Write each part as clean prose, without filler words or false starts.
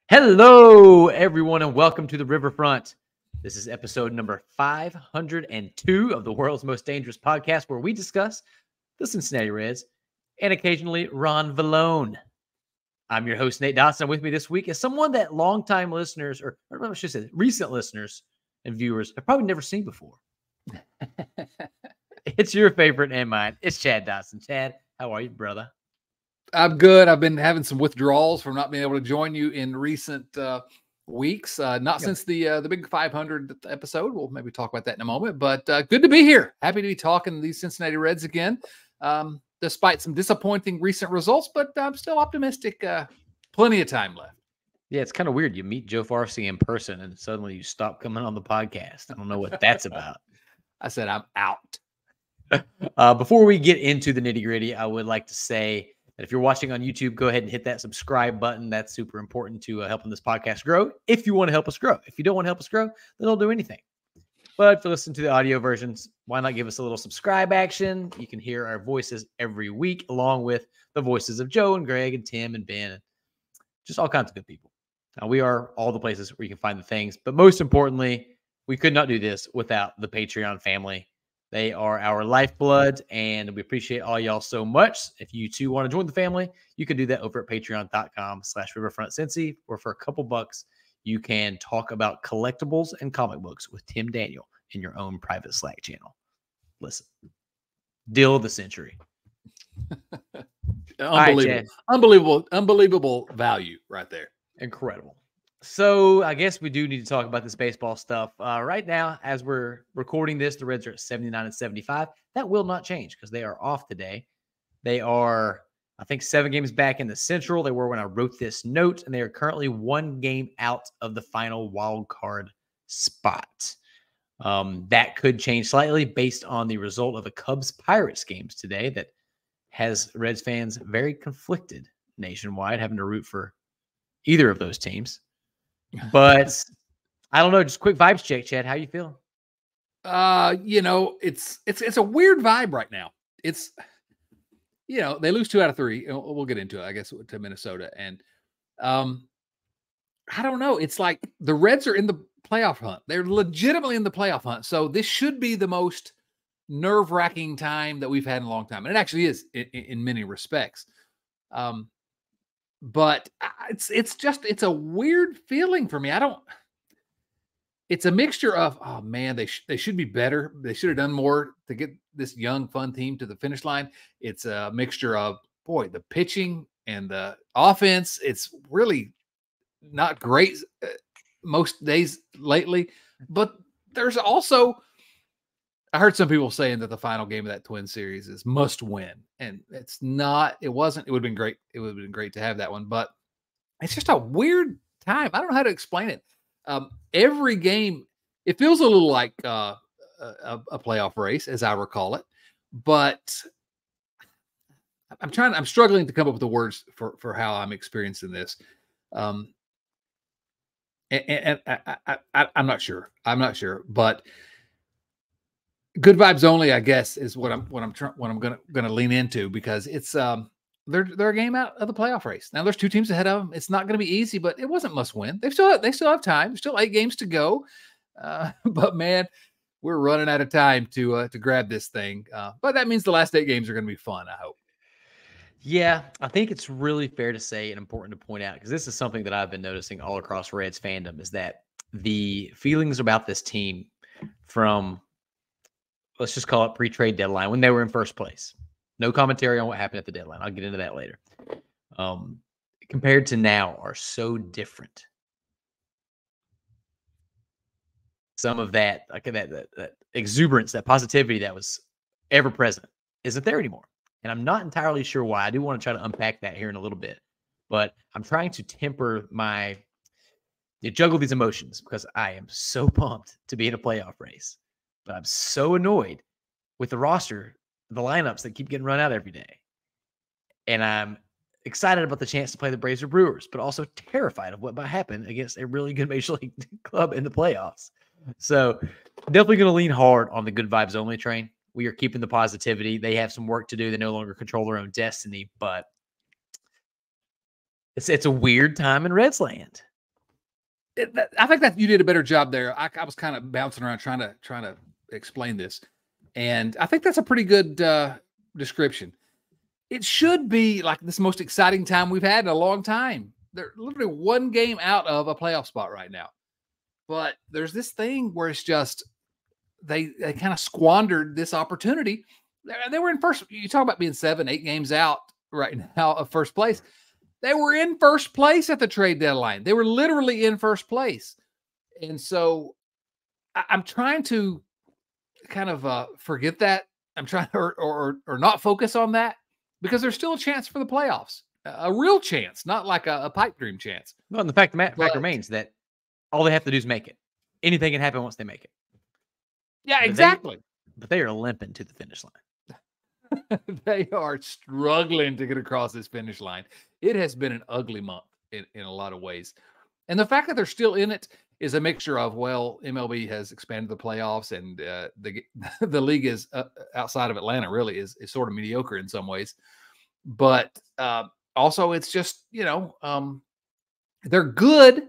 Hello, everyone, and welcome to the Riverfront. This is episode number 502 of the world's most dangerous podcast, where we discuss the Cincinnati Reds and occasionally Ron Vallone. I'm your host, Nate Dotson. With me this week is someone that longtime listeners, or I should say recent listeners and viewers, have probably never seen before. It's your favorite and mine. It's Chad Dotson. Chad, how are you, brother? I'm good. I've been having some withdrawals from not being able to join you in recent weeks. Not since the big 500 episode. We'll maybe talk about that in a moment. But good to be here. Happy to be talking to these Cincinnati Reds again, despite some disappointing recent results. But I'm still optimistic. Plenty of time left. Yeah, it's kind of weird. You meet Joe Farsi in person, and suddenly you stop coming on the podcast. I don't know what that's about. I said I'm out. Before we get into the nitty-gritty, I would like to say that if you're watching on YouTube, go ahead and hit that subscribe button. That's super important to helping this podcast grow. If you want to help us grow. If you don't want to help us grow, then don't do anything. But if you listen to the audio versions, why not give us a little subscribe action? You can hear our voices every week, along with the voices of Joe and Greg and Tim and Ben, and just all kinds of good people. Now, we are all the places where you can find the things. But most importantly, we could not do this without the Patreon family. They are our lifeblood, and we appreciate all y'all so much. If you too want to join the family, you can do that over at patreon.com/riverfrontcincy, or for a couple bucks, you can talk about collectibles and comic books with Tim Daniel in your own private Slack channel. Listen, deal of the century. Unbelievable value right there. Incredible. So I guess we do need to talk about this baseball stuff. Right now, as we're recording this, the Reds are at 79 and 75. That will not change because they are off today. They are, I think, 7 games back in the Central. They were when I wrote this note, and they are currently 1 game out of the final wild card spot. That could change slightly based on the result of the Cubs-Pirates games today that has Reds fans very conflicted nationwide, having to root for either of those teams. But I don't know. Just quick vibes check, Chad. How you feeling? It's a weird vibe right now. It's, they lose 2 out of 3. We'll get into it, I guess, to Minnesota. And I don't know. It's like the Reds are in the playoff hunt. They're legitimately in the playoff hunt. So this should be the most nerve-wracking time that we've had in a long time. And it actually is in many respects. But it's a weird feeling for me. It's a mixture of, oh man, they should be better. They should have done more to get this young, fun team to the finish line. It's a mixture of, boy, the pitching and the offense. It's really not great most days lately, but there's also, I heard some people saying that the final game of that Twin series is must win. And it's not, it wasn't, it would have been great. It would have been great to have that one, but it's just a weird time. I don't know how to explain it. Every game, it feels a little like a playoff race, as I recall it, but I'm struggling to come up with the words for how I'm experiencing this. And I'm not sure. But good vibes only, I guess, is what I'm gonna lean into, because it's they're a game out of the playoff race. Now there's 2 teams ahead of them. It's not going to be easy, but it wasn't must win. They still have time. There's still 8 games to go. But man, we're running out of time to grab this thing. But that means the last 8 games are going to be fun, I hope. Yeah, I think it's really fair to say and important to point out, because this is something that I've been noticing all across Reds fandom, is that the feelings about this team from, let's just call it pre-trade deadline, when they were in first place. No commentary on what happened at the deadline. I'll get into that later. Compared to now, are so different. Some of that, like that exuberance, that positivity that was ever present, isn't there anymore. And I'm not entirely sure why. I do want to try to unpack that here in a little bit. But I'm trying to temper juggle these emotions, because I am so pumped to be in a playoff race. But I'm so annoyed with the roster, the lineups that keep getting run out every day. And I'm excited about the chance to play the Braves or Brewers, but also terrified of what might happen against a really good Major League club in the playoffs. So definitely going to lean hard on the good vibes only train. We are keeping the positivity. They have some work to do. They no longer control their own destiny, but it's a weird time in Reds land. I think that you did a better job there. I was kind of bouncing around trying to explain this, and I think that's a pretty good description. It should be like this most exciting time we've had in a long time. They're literally one game out of a playoff spot right now, but there's this thing where it's just they kind of squandered this opportunity. They were in first. You talk about being 7-8 games out right now of first place. They were in first place at the trade deadline. They were literally in first place. And so I'm trying to kind of forget that. I'm trying to, or not focus on that, because there's still a chance for the playoffs, a real chance, not like a pipe dream chance. Well, and the fact remains that all they have to do is make it. Anything can happen once they make it. Yeah, exactly. But they are limping to the finish line. They are struggling to get across this finish line. It has been an ugly month in a lot of ways. And the fact that they're still in it is a mixture of, well, MLB has expanded the playoffs, and the league is outside of Atlanta really is sort of mediocre in some ways. But also it's just, they're good,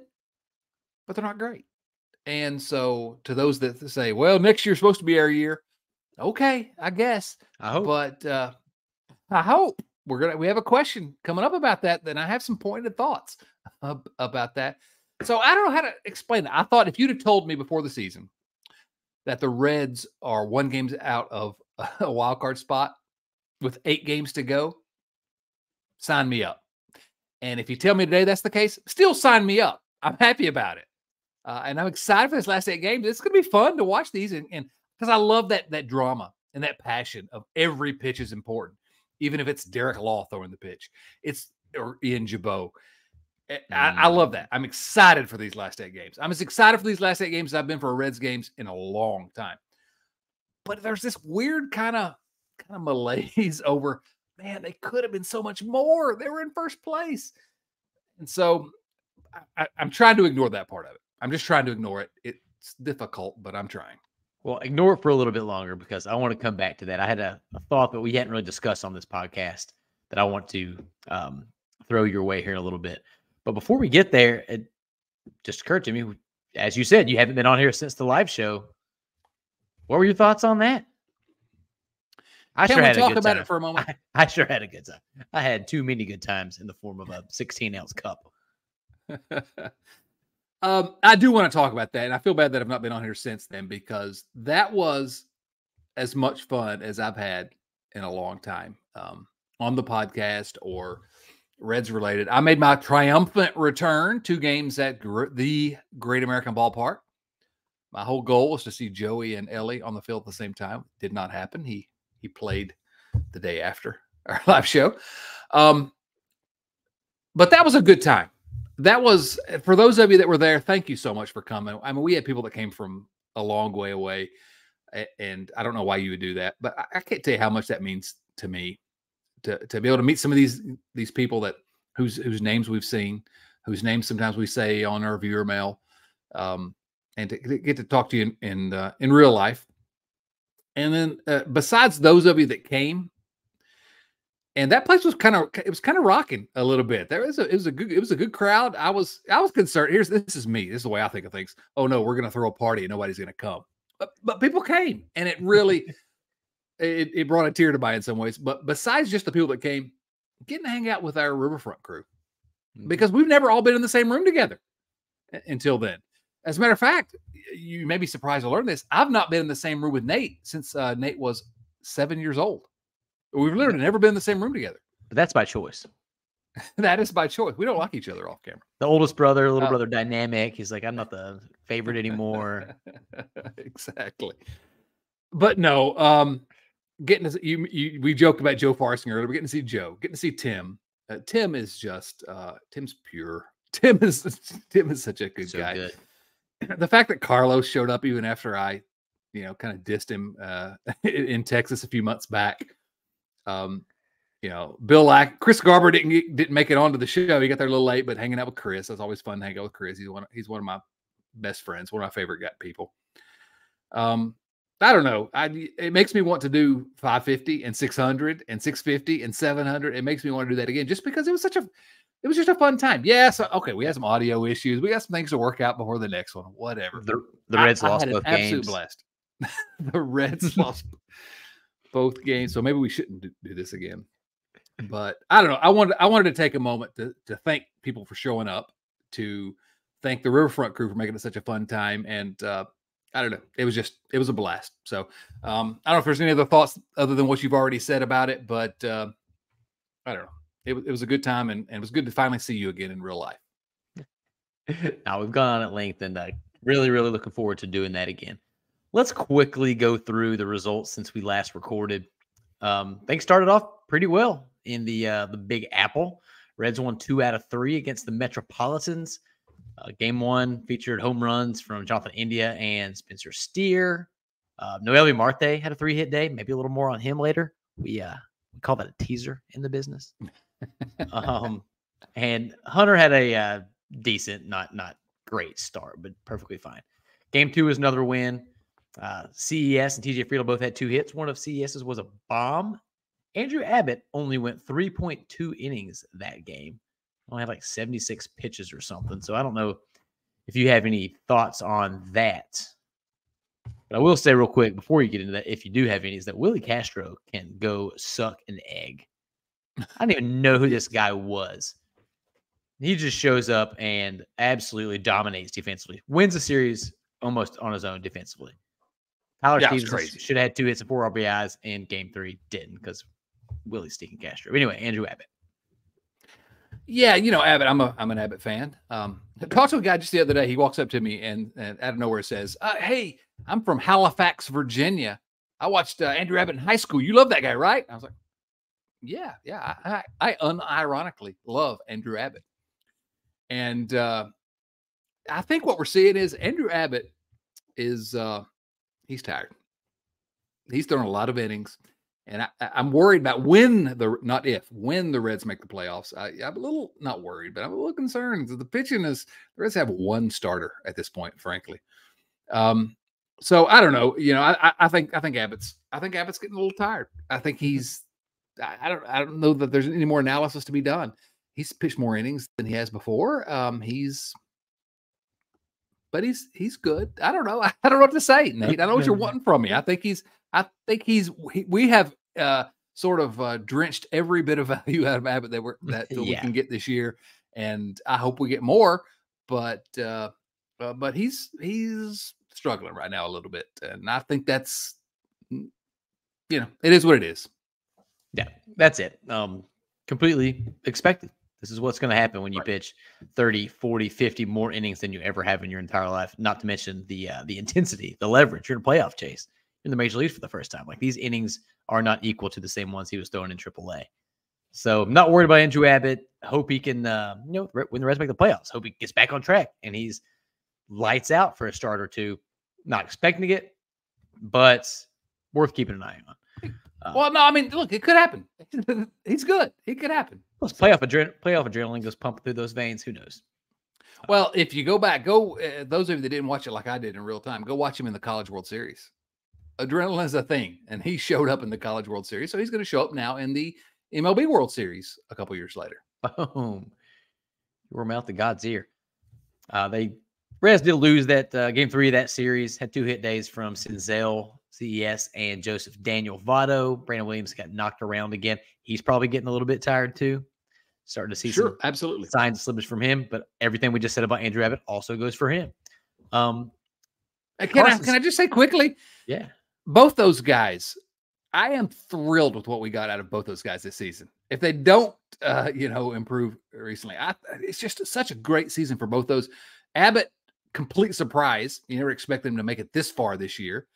but they're not great. And so to those that say, well, next year's supposed to be our year. Okay, I guess. I hope. But I hope we have a question coming up about that. Then I have some pointed thoughts about that. So I don't know how to explain it. I thought if you'd have told me before the season that the Reds are 1 game out of a wild card spot with 8 games to go, sign me up. And if you tell me today that's the case, still sign me up. I'm happy about it. And I'm excited for this last 8 games. It's going to be fun to watch these, and because I love that drama and that passion of every pitch is important, even if it's Derek Law throwing the pitch, or Ian Jabot. I love that. I'm excited for these last 8 games. I'm as excited for these last 8 games as I've been for Reds games in a long time. But there's this weird kind of malaise over, man, they could have been so much more. They were in first place. And so I'm trying to ignore that part of it. I'm just trying to ignore it. It's difficult, but I'm trying. Well, ignore it for a little bit longer, because I want to come back to that. I had a thought that we hadn't really discussed on this podcast that I want to throw your way here in a little bit. But before we get there, it just occurred to me, as you said, you haven't been on here since the live show. What were your thoughts on that? Can we talk about it for a moment? I sure had a good time. I had too many good times in the form of a 16-ounce cup. I do want to talk about that, and I feel bad that I've not been on here since then, because that was as much fun as I've had in a long time on the podcast or Reds related. I made my triumphant return, 2 games at the Great American Ballpark. My whole goal was to see Joey and Ellie on the field at the same time. Did not happen. He played the day after our live show. But that was a good time. That was, for those of you that were there, thank you so much for coming. I mean, we had people that came from a long way away, and I don't know why you would do that, but I can't tell you how much that means to me to be able to meet some of these people that whose names we've seen, whose names sometimes we say on our viewer mail, and to get to talk to you in real life. And then besides those of you that came, and that place was kind of rocking a little bit. It was a good crowd. I was concerned. This is me. This is the way I think of things. Oh no, we're going to throw a party and nobody's going to come. But people came, and it really it brought a tear to my eye in some ways. But besides just the people that came, getting to hang out with our Riverfront crew, because we've never all been in the same room together until then. As a matter of fact, you may be surprised to learn this. I've not been in the same room with Nate since Nate was 7 years old. We've literally never been in the same room together. But that's by choice. That is by choice. We don't like each other off camera. The oldest brother, little brother dynamic. He's like, I'm not the favorite anymore. Exactly. But no, getting to we joked about Joe Farsinger earlier. We're getting to see Joe, getting to see Tim. Tim is just Tim's pure. Tim is such a good guy. Good. The fact that Carlos showed up even after I, kind of dissed him in Texas a few months back. Bill Chris Garber didn't make it onto the show. He got there a little late, but hanging out with Chris. That's always fun to hang out with Chris. He's one of my best friends, one of my favorite people. I don't know. It makes me want to do 550 and 600 and 650 and 700. It makes me want to do that again just because it was just a fun time. Yes. Okay. We had some audio issues. We got some things to work out before the next one. Whatever. The Reds I lost had an both absolute games. blast. The Reds lost both games. So maybe we shouldn't do this again. But I don't know. I wanted to take a moment to thank people for showing up, to thank the Riverfront crew for making it such a fun time. And I don't know. It was a blast. So I don't know if there's any other thoughts other than what you've already said about it, but I don't know. It was a good time, and it was good to finally see you again in real life. Now we've gone on at length, and really, really looking forward to doing that again. Let's quickly go through the results since we last recorded. Things started off pretty well in the Big Apple. Reds won 2 out of 3 against the Metropolitans. Game 1 featured home runs from Jonathan India and Spencer Steer. Noelvi Marte had a 3-hit day. Maybe a little more on him later. We call that a teaser in the business. And Hunter had a decent, not great start, but perfectly fine. Game 2 was another win. CES and TJ Friedel both had 2 hits. One of CES's was a bomb. Andrew Abbott only went 3.2 innings that game. Only had like 76 pitches or something. So I don't know if you have any thoughts on that. But I will say real quick before you get into that, if you do have any, is that Willie Castro can go suck an egg. I didn't even know who this guy was. He just shows up and absolutely dominates defensively. Wins a series almost on his own defensively. Tyler Stevenson should have had 2 hits and 4 RBIs in Game 3. Didn't, because Willie's sticking Castro. But anyway, Andrew Abbott. Yeah, Abbott. I'm an Abbott fan. I talked to a guy just the other day. He walks up to me and out of nowhere says, "Hey, I'm from Halifax, Virginia. I watched Andrew Abbott in high school. You love that guy, right?" I was like, "Yeah. I unironically love Andrew Abbott." And I think what we're seeing is Andrew Abbott is he's tired. He's thrown a lot of innings. And I'm worried about when the Reds make the playoffs. I'm a little not worried, but I'm a little concerned. The pitching the Reds have 1 starter at this point, frankly. So I don't know. I think Abbott's getting a little tired. I think I don't know that there's any more analysis to be done. He's pitched more innings than he has before. He's good. I don't know. I don't know what to say, Nate. I know what you're wanting from me. We have sort of drenched every bit of value out of Abbott that we can get this year, and I hope we get more. But he's struggling right now a little bit, and I think that's it is what it is. Yeah, that's it. Completely expected. This is what's going to happen when you pitch 30, 40, 50 more innings than you ever have in your entire life. Not to mention the intensity, the leverage. You're in a playoff chase. You're in the major leagues for the first time. Like, these innings are not equal to the same ones he was throwing in AAA. So I'm not worried about Andrew Abbott. Hope he can, when the Reds make the playoffs, hope he gets back on track and he's lights out for a start or two. Not expecting it, but worth keeping an eye on. Well, no, I mean, look, it could happen. He's good. It could happen. Plus, playoff adrenaline goes pumping through those veins. Who knows? Well, if you go back, those of you that didn't watch it like I did in real time, go watch him in the College World Series. Adrenaline is a thing, and he showed up in the College World Series, so he's going to show up now in the MLB World Series a couple years later. Boom. Your mouth to God's ear. Reds did lose that Game 3 of that series. Had 2 hit days from Senzel, CES, and Joseph Daniel Votto. Brandon Williams got knocked around again. He's probably getting a little bit tired too. Starting to see some absolutely signs of slippage from him. But everything we just said about Andrew Abbott also goes for him. Can I just say quickly? Yeah. Both those guys, I am thrilled with what we got out of both those guys this season. If they don't, improve recently, it's just such a great season for both those. Abbott, complete surprise. You never expect them to make it this far this year.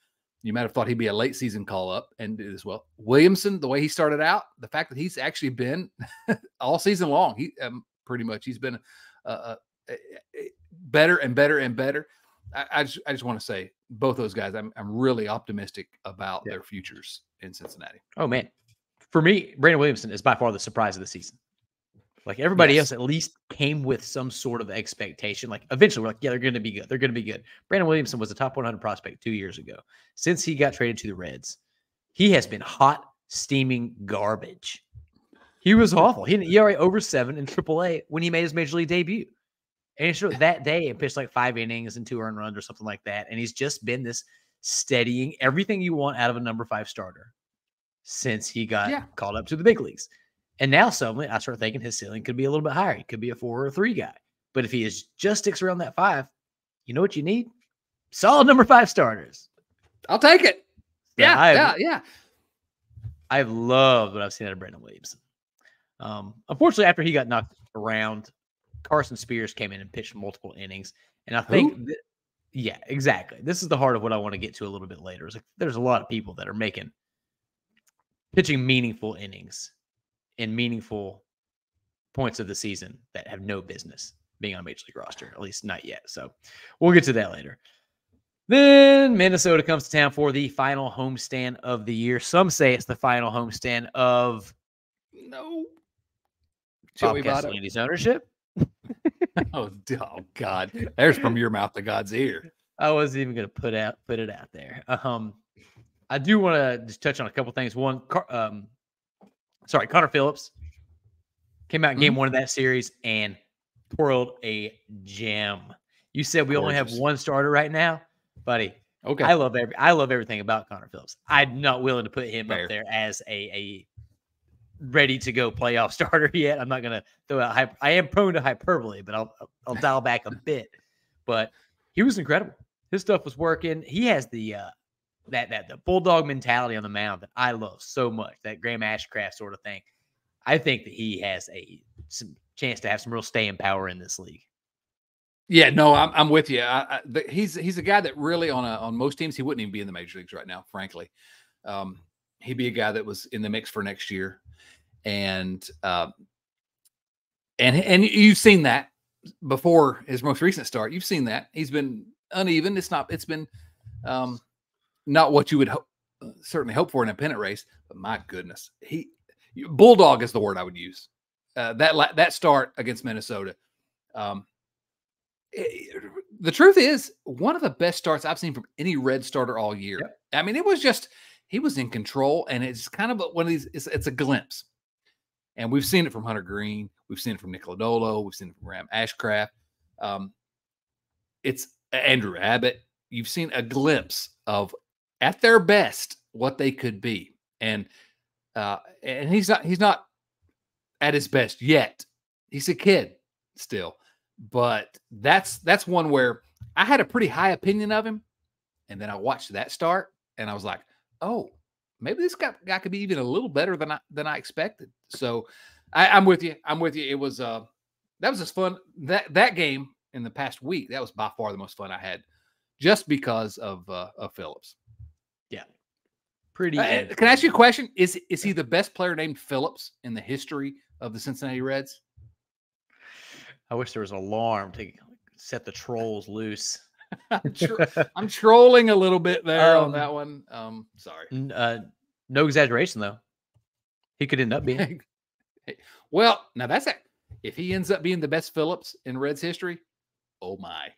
You might have thought he'd be a late season call up and did as well. Williamson, the way he started out, the fact that he's actually been all season long, he's been better and better and better. I just want to say both those guys, I'm really optimistic about their futures in Cincinnati. Oh man, for me, Brandon Williamson is by far the surprise of the season. Like everybody Yes. else at least came with some sort of expectation. Like eventually we're like, yeah, they're going to be good. They're going to be good. Brandon Williamson was a top 100 prospect 2 years ago. Since he got traded to the Reds, he has been hot, steaming garbage. He was awful. He had an ERA over 7 in AAA when he made his major league debut. And he showed that day and pitched like 5 innings and 2 earned runs or something like that. And he's just been this steadying everything you want out of a number 5 starter since he got called up to the big leagues. And now suddenly I start thinking his ceiling could be a little bit higher. He could be a 4 or a 3 guy. But if he just sticks around that 5, you know what you need? Solid number 5 starters. I'll take it. So Yeah. I've loved what I've seen out of Brandon Williamson. Unfortunately, after he got knocked around, Carson Spears came in and pitched multiple innings. And I think, yeah, exactly. This is the heart of what I want to get to a little bit later. It's like there's a lot of people that are pitching meaningful innings in meaningful points of the season that have no business being on a major league roster, at least not yet. So we'll get to that later. Then Minnesota comes to town for the final homestand of the year. Some say it's the final homestand of Bob Castellini's ownership. Oh God! There's from your mouth to God's ear. I wasn't even going to put it out there. I do want to just touch on a couple things. One, Connor Phillips came out in game 1 of that series and twirled a gem. You said we only have 1 starter right now, buddy. Okay. I love everything about Connor Phillips. I'm not willing to put him up there as a ready to go playoff starter yet. I'm not going to throw out I am prone to hyperbole, but I'll dial back a bit. But he was incredible. His stuff was working. He has the the bulldog mentality on the mound that I love so much. That Graham Ashcraft sort of thing. I think that he has some chance to have some real staying power in this league. Yeah, no, I'm with you. He's a guy that really on most teams he wouldn't even be in the major leagues right now. Frankly, he'd be a guy that was in the mix for next year, and you've seen that before his most recent start. You've seen that he's been uneven. It's been not what you would certainly hope for in a pennant race. But my goodness, bulldog is the word I would use. That start against Minnesota. The truth is, one of the best starts I've seen from any Red starter all year. Yep. I mean, it was just he was in control, and it's kind of one of these. It's a glimpse, and we've seen it from Hunter Green, we've seen it from Nick Lodolo, we've seen it from Graham Ashcraft. It's Andrew Abbott. You've seen a glimpse of, at their best, what they could be, and he's not at his best yet. He's a kid still. But that's one where I had a pretty high opinion of him. And then I watched that start and I was like, oh, maybe this guy could be even a little better than I expected. So I'm with you. It was that was just fun. That game in the past week, that was by far the most fun I had just because of Phillips. Yeah. Pretty can I ask you a question? Is he the best player named Phillips in the history of the Cincinnati Reds? I wish there was an alarm to set the trolls loose. I'm trolling a little bit there on that one. Sorry. No exaggeration, though. He could end up being. Well, now that's it. If he ends up being the best Phillips in Reds history, oh my.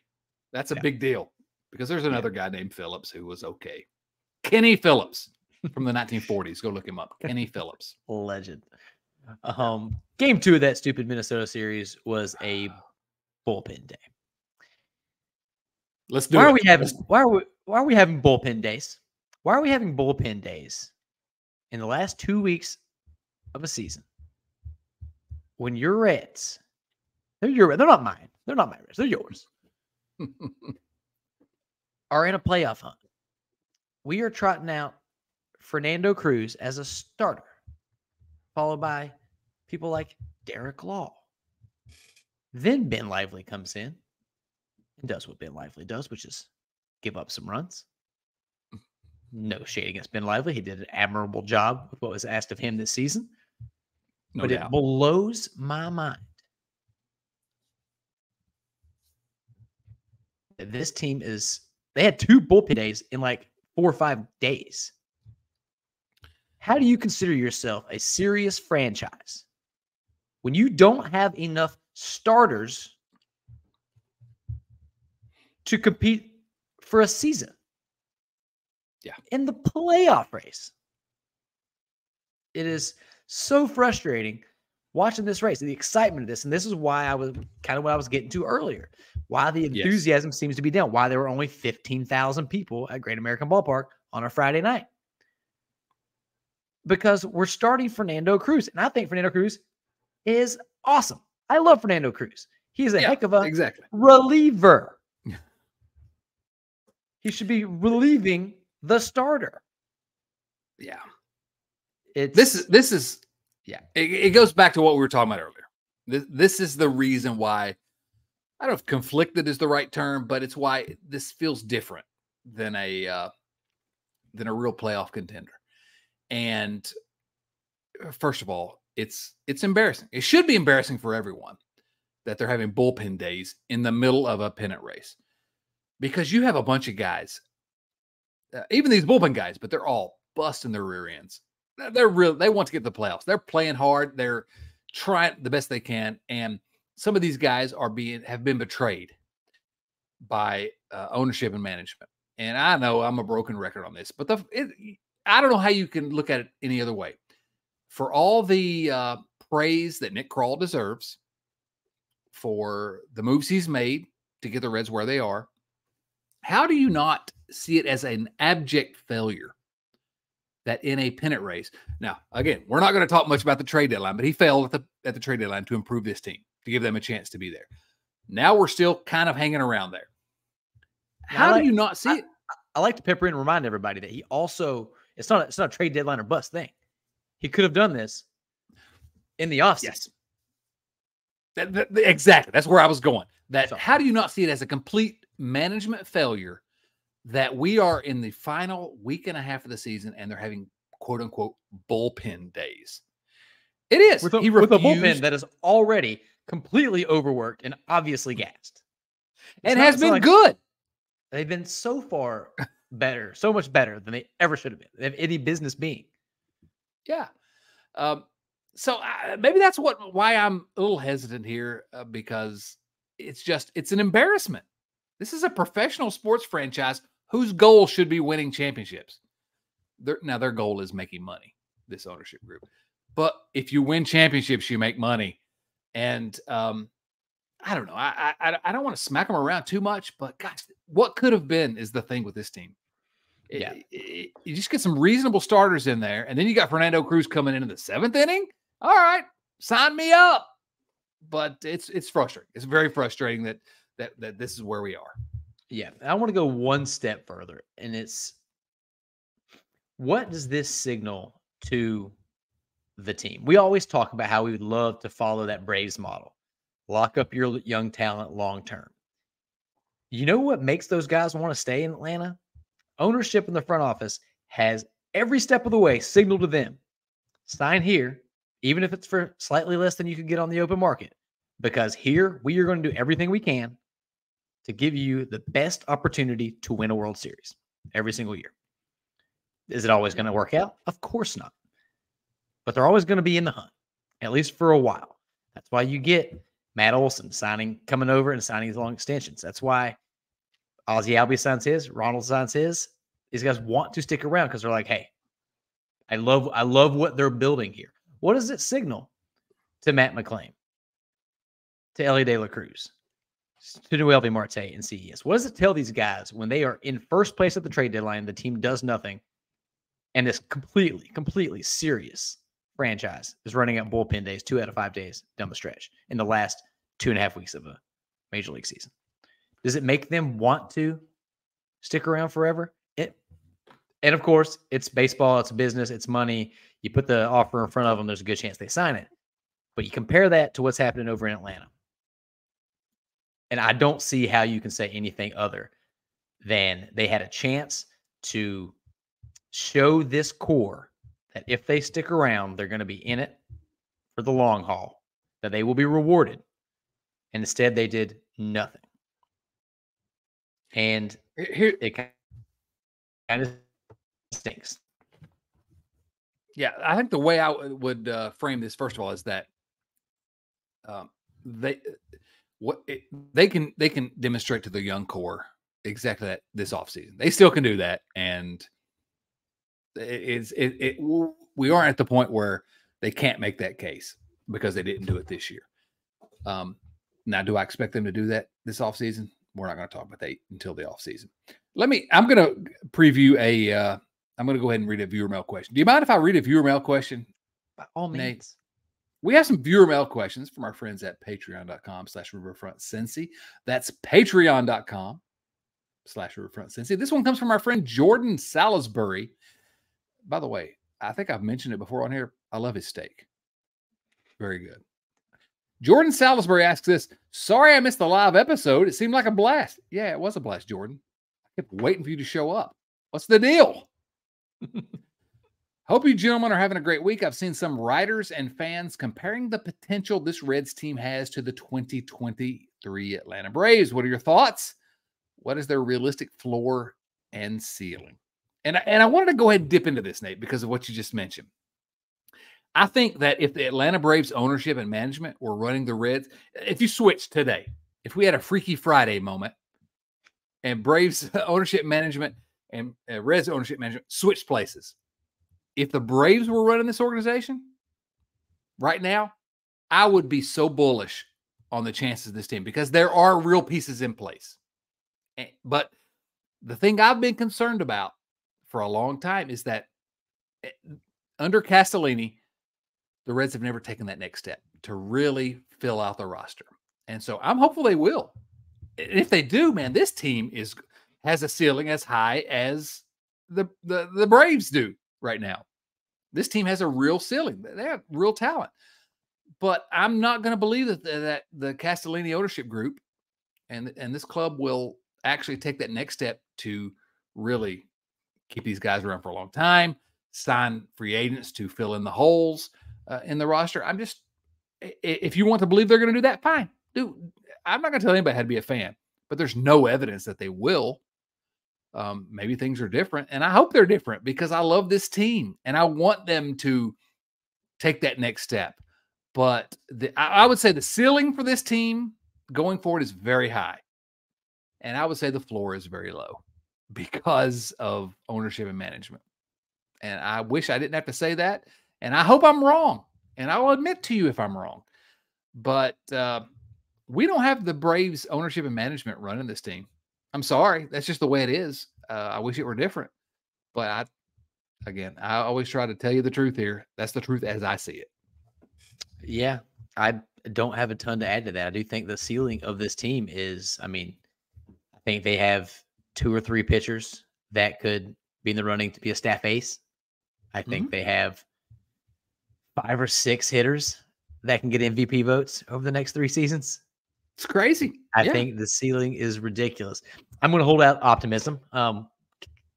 That's a big deal because there's another guy named Phillips who was okay. Kenny Phillips from the 1940s. Go look him up. Kenny Phillips. Legend. Game 2 of that stupid Minnesota series was a bullpen day. Let's do it. Why are we having bullpen days? Why are we having bullpen days in the last 2 weeks of a season when your Reds, they're not mine. They're not my Reds. They're yours. are in a playoff hunt. We are trotting out Fernando Cruz as a starter, followed by people like Derek Law. Then Ben Lively comes in and does what Ben Lively does, which is give up some runs. No shade against Ben Lively. He did an admirable job with what was asked of him this season. No doubt. It blows my mind that this team they had 2 bullpen days in like 4 or 5 days. How do you consider yourself a serious franchise When you don't have enough starters to compete for a season. Yeah. In the playoff race. It is so frustrating watching this race, the excitement of this. And this is why I was kind of what I was getting to earlier. Why the enthusiasm seems to be down. Why there were only 15,000 people at Great American Ballpark on a Friday night. Because we're starting Fernando Cruz. And I think Fernando Cruz is awesome. I love Fernando Cruz. He's a heck of a reliever. He should be relieving the starter. Yeah. This is it goes back to what we were talking about earlier. This is the reason why, I don't know if conflicted is the right term, but it's why this feels different than a real playoff contender. And first of all, it's embarrassing. It should be embarrassing for everyone that they're having bullpen days in the middle of a pennant race, because you have a bunch of guys, even these bullpen guys, but they're all busting their rear ends. They want to get to the playoffs. They're playing hard. They're trying the best they can. And some of these guys have been betrayed by ownership and management. And I know I'm a broken record on this, but I don't know how you can look at it any other way. For all the praise that Nick Krall deserves for the moves he's made to get the Reds where they are, how do you not see it as an abject failure that in a pennant race? Now, again, we're not going to talk much about the trade deadline, but he failed at the trade deadline to improve this team, to give them a chance to be there. Now we're still kind of hanging around there. How do you not see it? I like to pepper in and remind everybody that he also, it's not a trade deadline or bust thing. He could have done this in the offseason. Yes. Exactly. That's where I was going. How do you not see it as a complete management failure that we are in the final week and a half of the season and they're having quote unquote bullpen days? It is. With a bullpen that is already completely overworked and obviously gassed. And has been good. They've been so far better, so much better than they ever should have been. They have any business being. Yeah. So maybe that's why I'm a little hesitant here, because it's an embarrassment. This is a professional sports franchise whose goal should be winning championships. Their goal is making money, this ownership group. But if you win championships, you make money. And I don't know. I don't want to smack them around too much, but gosh, what could have been is the thing with this team. You just get some reasonable starters in there, and then you got Fernando Cruz coming in the 7th inning. All right, sign me up. But it's frustrating. It's very frustrating that this is where we are. Yeah, I want to go one step further, and it's, what does this signal to the team? We always talk about how we would love to follow that Braves model. Lock up your young talent long term. You know what makes those guys want to stay in Atlanta? Ownership in the front office has every step of the way signaled to them, sign here, even if it's for slightly less than you could get on the open market, because here we are going to do everything we can to give you the best opportunity to win a World Series every single year. Is it always going to work out? Of course not. But they're always going to be in the hunt, at least for a while. That's why you get Matt Olson coming over and signing these long extensions. That's why Ozzie Albies signs his, Ronald signs his. These guys want to stick around because they're like, hey, I love what they're building here. What does it signal to Matt McClain, to Ellie De La Cruz, to Noelvi Marte and CES? What does it tell these guys when they are in first place at the trade deadline, the team does nothing, and this completely serious franchise is running out bullpen days 2 out of 5 days down the stretch in the last 2.5 weeks of a major league season? Does it make them want to stick around forever? And of course, it's baseball, it's business, it's money. You put the offer in front of them, there's a good chance they sign it. But you compare that to what's happening over in Atlanta, and I don't see how you can say anything other than they had a chance to show this core that if they stick around, they're going to be in it for the long haul, that they will be rewarded. And instead, they did nothing. And it kind of stinks. Yeah, I think the way I would frame this, first of all, is that They they can demonstrate to the young core exactly that this offseason. They still can do that, and we aren't at the point where they can't make that case because they didn't do it this year. Now, do I expect them to do that this offseason? We're not going to talk about that until the offseason. I'm going to preview I'm going to go ahead and read a viewer mail question. Do you mind if I read a viewer mail question? By all means. Nate? We have some viewer mail questions from our friends at patreon.com/riverfrontcincy. That's patreon.com/riverfrontcincy. This one comes from our friend Jordan Salisbury. By the way, I think I've mentioned it before on here. I love his steak. Very good. Jordan Salisbury asks this. Sorry I missed the live episode. It seemed like a blast. Yeah, it was a blast, Jordan. I kept waiting for you to show up. What's the deal? Hope you gentlemen are having a great week. I've seen some writers and fans comparing the potential this Reds team has to the 2023 Atlanta Braves. What are your thoughts? What is their realistic floor and ceiling? And I wanted to go ahead and dip into this, Nate, because of what you just mentioned. I think that if the Atlanta Braves ownership and management were running the Reds, if you switch today, if we had a Freaky Friday moment and Braves ownership management and Reds ownership management switched places, if the Braves were running this organization right now, I would be so bullish on the chances of this team because there are real pieces in place. But the thing I've been concerned about for a long time is that under Castellini, the Reds have never taken that next step to really fill out the roster. And so I'm hopeful they will. And if they do, man, this team has a ceiling as high as the Braves do right now. This team has a real ceiling. They have real talent. But I'm not going to believe that the Castellini ownership group and this club will actually take that next step to really keep these guys around for a long time, sign free agents to fill in the holes in the roster. If you want to believe they're going to do that, fine. Dude, I'm not going to tell anybody how to be a fan, but there's no evidence that they will. Maybe things are different, and I hope they're different because I love this team and I want them to take that next step. But I would say the ceiling for this team going forward is very high, and I would say the floor is very low because of ownership and management. And I wish I didn't have to say that, and I hope I'm wrong, and I will admit to you if I'm wrong. But we don't have the Braves ownership and management running this team. I'm sorry. That's just the way it is. I wish it were different. But I always try to tell you the truth here. That's the truth as I see it. Yeah, I don't have a ton to add to that. I do think the ceiling of this team is, I think they have 2 or 3 pitchers that could be in the running to be a staff ace. I think they have 5 or 6 hitters that can get MVP votes over the next 3 seasons. It's crazy. I think the ceiling is ridiculous. I'm going to hold out optimism. Trying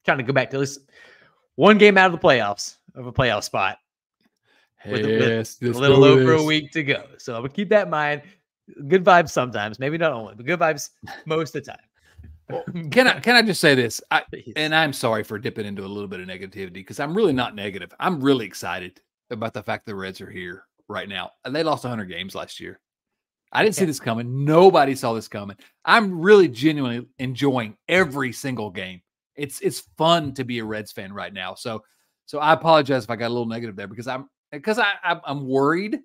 to go back to at least one game out of the playoffs, of a playoff spot. With a little over a week to go. So I'm going to keep that in mind. Good vibes sometimes, maybe not only, but good vibes most of the time. Well, can I just say this? And I'm sorry for dipping into a little bit of negativity because I'm really not negative. I'm really excited about the fact the Reds are here right now. And they lost 100 games last year. I didn't see this coming. Nobody saw this coming. I'm really genuinely enjoying every single game. It's fun to be a Reds fan right now. So I apologize if I got a little negative there because I'm worried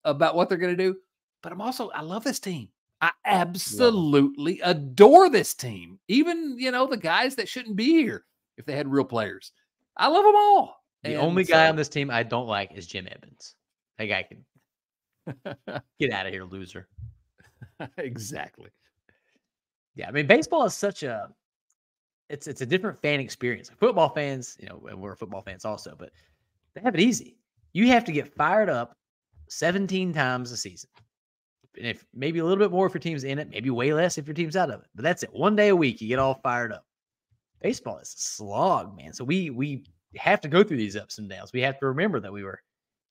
about what they're going to do. But I love this team. I absolutely adore this team. Even, the guys that shouldn't be here if they had real players. I love them all. The only guy on this team I don't like is Jim Edmonds. That guy can get out of here, loser. Exactly. Yeah, baseball is such it's a different fan experience. Football fans, we're football fans also, but they have it easy. You have to get fired up 17 times a season. And if maybe a little bit more if your team's in it, maybe way less if your team's out of it. But that's it. One day a week, you get all fired up. Baseball is a slog, man. So we have to go through these ups and downs. We have to remember that we were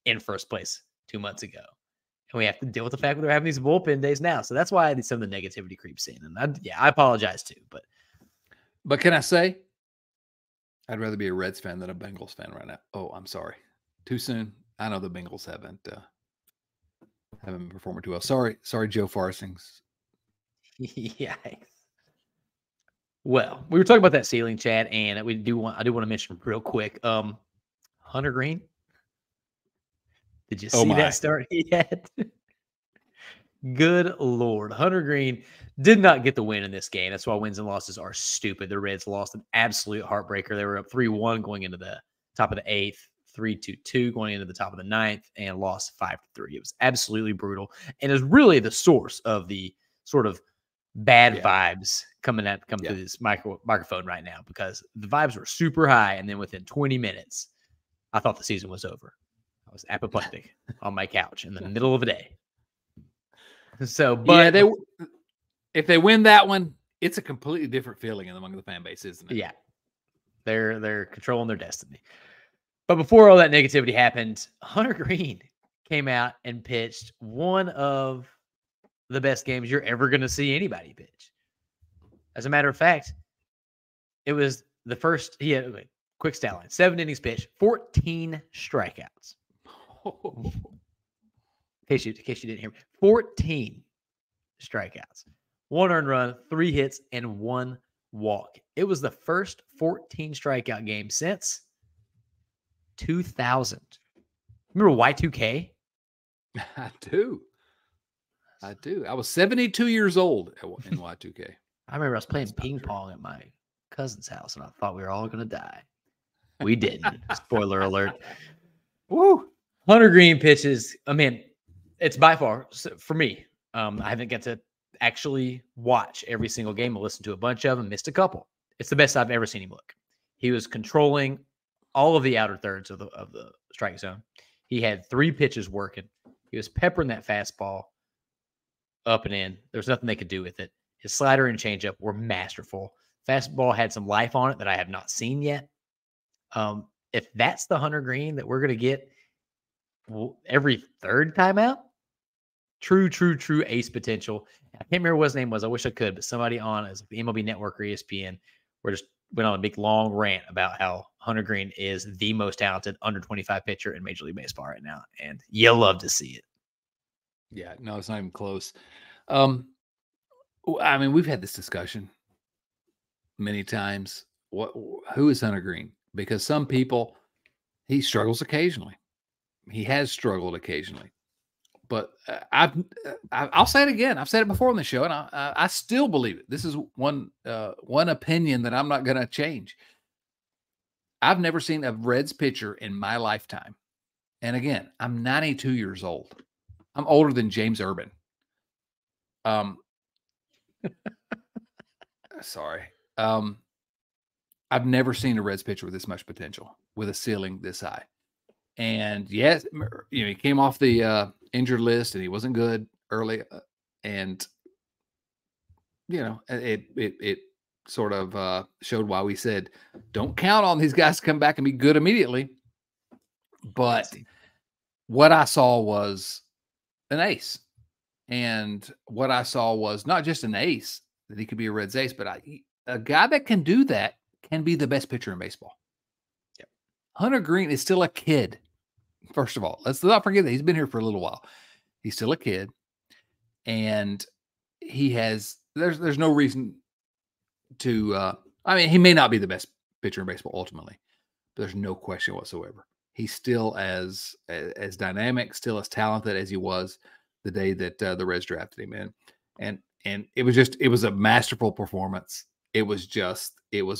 in first place 2 months ago. And we have to deal with the fact that we're having these bullpen days now. So that's why some of the negativity creeps in. And I apologize too. But can I say, I'd rather be a Reds fan than a Bengals fan right now. Oh, I'm sorry. Too soon. I know the Bengals haven't Haven't been performing too well. Sorry, Joe Farsings. Yeah. Well, we were talking about that ceiling, Chad, and I do want to mention real quick. Hunter Green. Did you see that start he had? Good Lord. Hunter Green did not get the win in this game. That's why wins and losses are stupid. The Reds lost an absolute heartbreaker. They were up 3-1 going into the top of the 8th, 3-2 going into the top of the 9th, and lost 5-3. It was absolutely brutal. And is really the source of the sort of bad vibes coming through this microphone right now, because the vibes were super high. And then within 20 minutes, I thought the season was over. I was apoplectic on my couch in the middle of the day. So, but if they win that one, it's a completely different feeling among the fan base, isn't it? Yeah, they're controlling their destiny. But before all that negativity happened, Hunter Green came out and pitched one of the best games you're ever going to see anybody pitch. As a matter of fact, it was the first. He had quick stat line: 7 innings pitched, 14 strikeouts. In case you didn't hear me, 14 strikeouts, 1 earned run, 3 hits, and 1 walk. It was the first 14 strikeout game since 2000. Remember Y2K? I do. I was 72 years old in Y2K. I remember I was playing ping pong at my cousin's house, and I thought we were all going to die. We didn't. Spoiler alert. Woo! Hunter Green pitches. I mean, it's by far, for me, I haven't got to actually watch every single game. I listened to a bunch of them, missed a couple. It's the best I've ever seen him look. He was controlling all of the outer thirds of the strike zone. He had 3 pitches working. He was peppering that fastball up and in. There's nothing they could do with it. His slider and changeup were masterful. Fastball had some life on it that I have not seen yet. If that's the Hunter Green that we're going to get every third time out, true ace potential. I can't remember what his name was. I wish I could, but somebody on as the MLB Network or ESPN went on a big long rant about how Hunter Green is the most talented under 25 pitcher in Major League Baseball right now, and you'll love to see it. Yeah, no, it's not even close. I mean, we've had this discussion many times. Who is Hunter Green? Because some people, he struggles occasionally. He has struggled occasionally. But I'll say it again. I've said it before on the show, and I still believe it. This is one opinion that I'm not going to change. I've never seen a Reds pitcher in my lifetime. And again, I'm 92 years old. I'm older than James Urban. Sorry. I've never seen a Reds pitcher with this much potential, with a ceiling this high. And yes, he came off the injured list and he wasn't good early. And, it sort of showed why we said, don't count on these guys to come back and be good immediately. But what I saw was an ace. And what I saw was not just an ace, that he could be a Reds ace, but a guy that can do that can be the best pitcher in baseball. Yep. Hunter Green is still a kid. First of all, let's not forget that he's been here for a little while. He's still a kid, and there's no reason to, he may not be the best pitcher in baseball ultimately, but there's no question whatsoever. He's still as dynamic, still as talented as he was the day that the Reds drafted him in. And it was a masterful performance. It was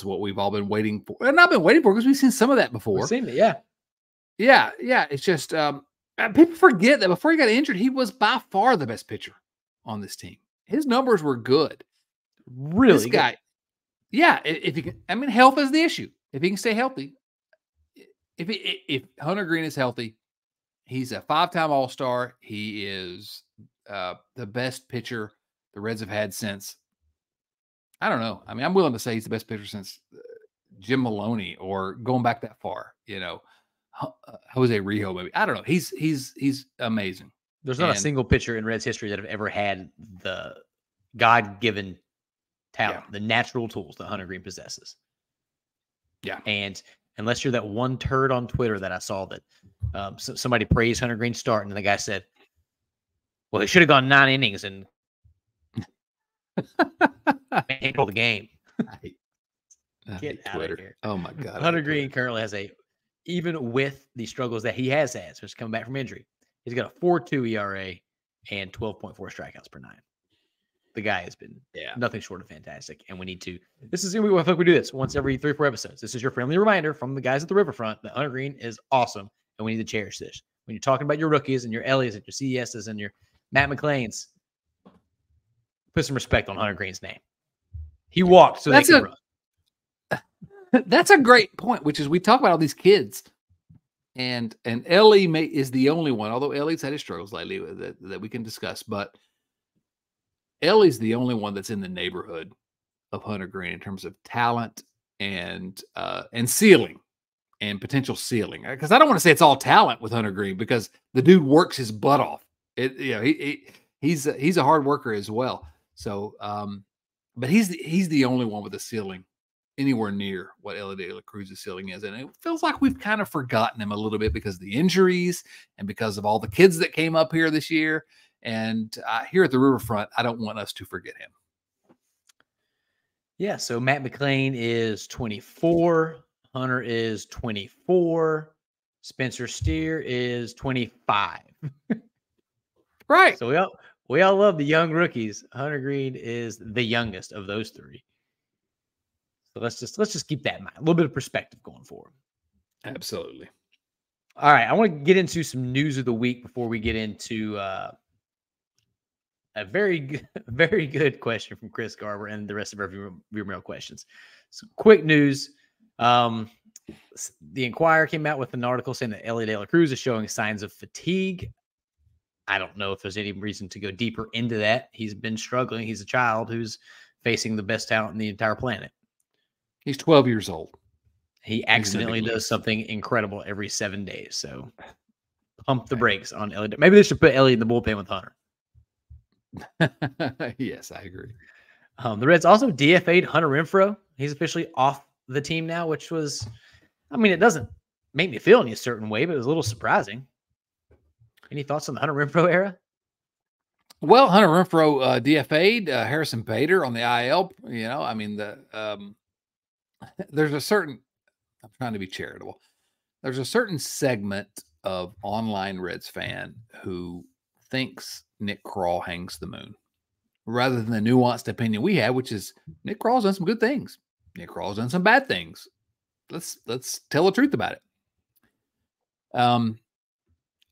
what we've all been waiting for. And not been waiting for, because we've seen some of that before. We've seen it, yeah. Yeah. It's just people forget that before he got injured, he was by far the best pitcher on this team. His numbers were good. Really, this guy. Good. Yeah, if he can, health is the issue. If he can stay healthy, if Hunter Green is healthy, he's a 5-time All-Star. He is the best pitcher the Reds have had since, I don't know. I'm willing to say he's the best pitcher since Jim Maloney, or going back that far, Jose Rijo, maybe. I don't know. He's amazing. There's not a single pitcher in Reds history that have ever had the God-given talent, the natural tools that Hunter Green possesses. Yeah. And unless you're that one turd on Twitter that I saw that somebody praised Hunter Green's start, and the guy said, Well, he should have gone 9 innings and handled the game. I Get hate out Twitter. of here. Oh my God. Hunter Green currently has even with the struggles that he has had, so he's coming back from injury, he's got a 4.2 ERA and 12.4 strikeouts per 9. The guy has been nothing short of fantastic, and we need to. This is I think we do this once every 3 or 4 episodes. This is your friendly reminder from the guys at the Riverfront that Hunter Green is awesome, and we need to cherish this. When you're talking about your rookies and your Elliots and your CESs and your Matt McLeans, put some respect on Hunter Green's name. He walked so they could run. That's a great point, which is we talk about all these kids, and Ellie is the only one, although Ellie's had his struggles lately that we can discuss, but Ellie's the only one that's in the neighborhood of Hunter Green in terms of talent and ceiling and potential ceiling. Because I don't want to say it's all talent with Hunter Green because the dude works his butt off. He's a hard worker as well. So, but he's the only one with a ceiling anywhere near what Ellie De La Cruz's ceiling is. And it feels like we've kind of forgotten him a little bit because of the injuries and because of all the kids that came up here this year. And here at the Riverfront, I don't want us to forget him. Yeah, so Matt McLean is 24. Hunter is 24. Spencer Steer is 25. Right. So we all love the young rookies. Hunter Green is the youngest of those 3. So let's just keep that in mind. A little bit of perspective going forward. Absolutely. All right, I want to get into some news of the week before we get into a very good question from Chris Garber and the rest of our viewer mail questions. So quick news. The Inquirer came out with an article saying that Ellie De La Cruz is showing signs of fatigue. I don't know if there's any reason to go deeper into that. He's been struggling. He's a child who's facing the best talent in the entire planet. He's 12 years old. He accidentally does something incredible every 7 days. So pump the brakes on Ellie. Maybe they should put Ellie in the bullpen with Hunter. Yes, I agree. The Reds also DFA'd Hunter Renfroe. He's officially off the team now, which was, I mean, it doesn't make me feel any certain way, but it was a little surprising. Any thoughts on the Hunter Renfroe era? Well, Hunter Renfroe DFA'd Harrison Bader on the IL. You know, I mean, there's a certain, I'm trying to be charitable. There's a certain segment of online Reds fan who thinks Nick Krall hangs the moon rather than the nuanced opinion we have, which is Nick Krall's done some good things. Nick Krall's done some bad things. Let's tell the truth about it.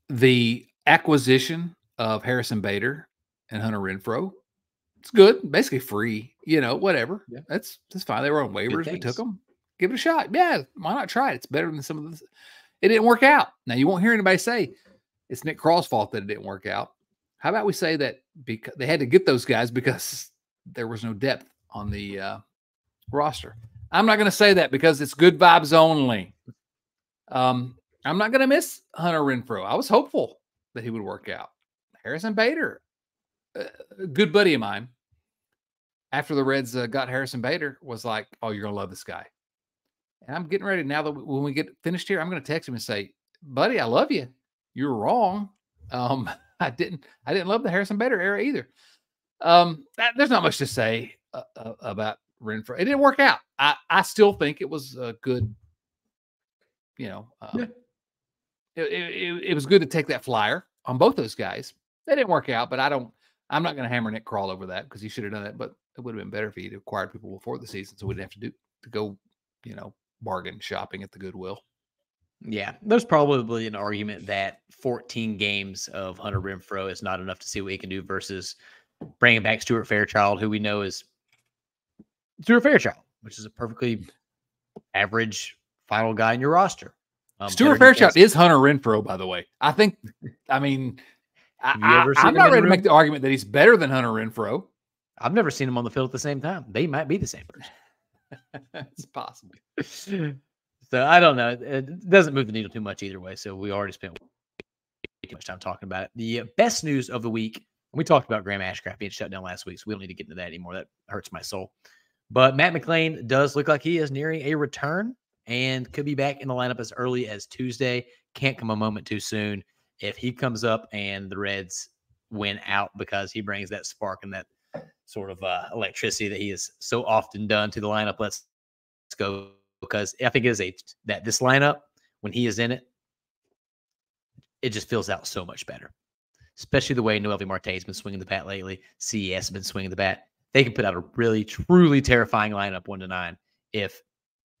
The acquisition of Harrison Bader and Hunter Renfroe, it's good, basically free, you know, whatever. Yeah. That's fine. They were on waivers. We took them. Give it a shot. Yeah, why not try it? It's better than some of this. It didn't work out. Now, you won't hear anybody say it's Nick Krall's fault that it didn't work out. How about we say that because they had to get those guys because there was no depth on the roster? I'm not going to say that because it's good vibes only. I'm not going to miss Hunter Renfroe. I was hopeful that he would work out. Harrison Bader, a good buddy of mine, after the Reds got Harrison Bader, was like, "Oh, you're going to love this guy." And I'm getting ready now that when we get finished here, I'm going to text him and say, "Buddy, I love you. You're wrong. I didn't love the Harrison Bader era either." There's not much to say about Renfroe. It didn't work out. I still think it was a good, you know, it was good to take that flyer on both those guys. They didn't work out, but I'm not going to hammer Nick Krall over that because he should have done it. But it would have been better if he'd acquired people before the season, so we didn't have to go, you know, bargain shopping at the Goodwill. Yeah, there's probably an argument that 14 games of Hunter Renfroe is not enough to see what he can do versus bringing back Stuart Fairchild, who we know is Stuart Fairchild, which is a perfectly average final guy in your roster. Stuart Fairchild is Hunter Renfroe, by the way. I mean, I'm not ready to make the argument that he's better than Hunter Renfroe. I've never seen him on the field at the same time. They might be the same person. It's possible. So I don't know. It doesn't move the needle too much either way. So we already spent too much time talking about it. The best news of the week, we talked about Graham Ashcraft being shut down last week, so we don't need to get into that anymore. That hurts my soul. But Matt McLean does look like he is nearing a return and could be back in the lineup as early as Tuesday. Can't come a moment too soon. If he comes up and the Reds win out because he brings that spark and that sort of electricity that he has so often done to the lineup. Let's go, because I think it is that this lineup, when he is in it, it just fills out so much better. Especially the way Noelvi Marte has been swinging the bat lately. CES has been swinging the bat. They can put out a really, truly terrifying lineup 1-9 if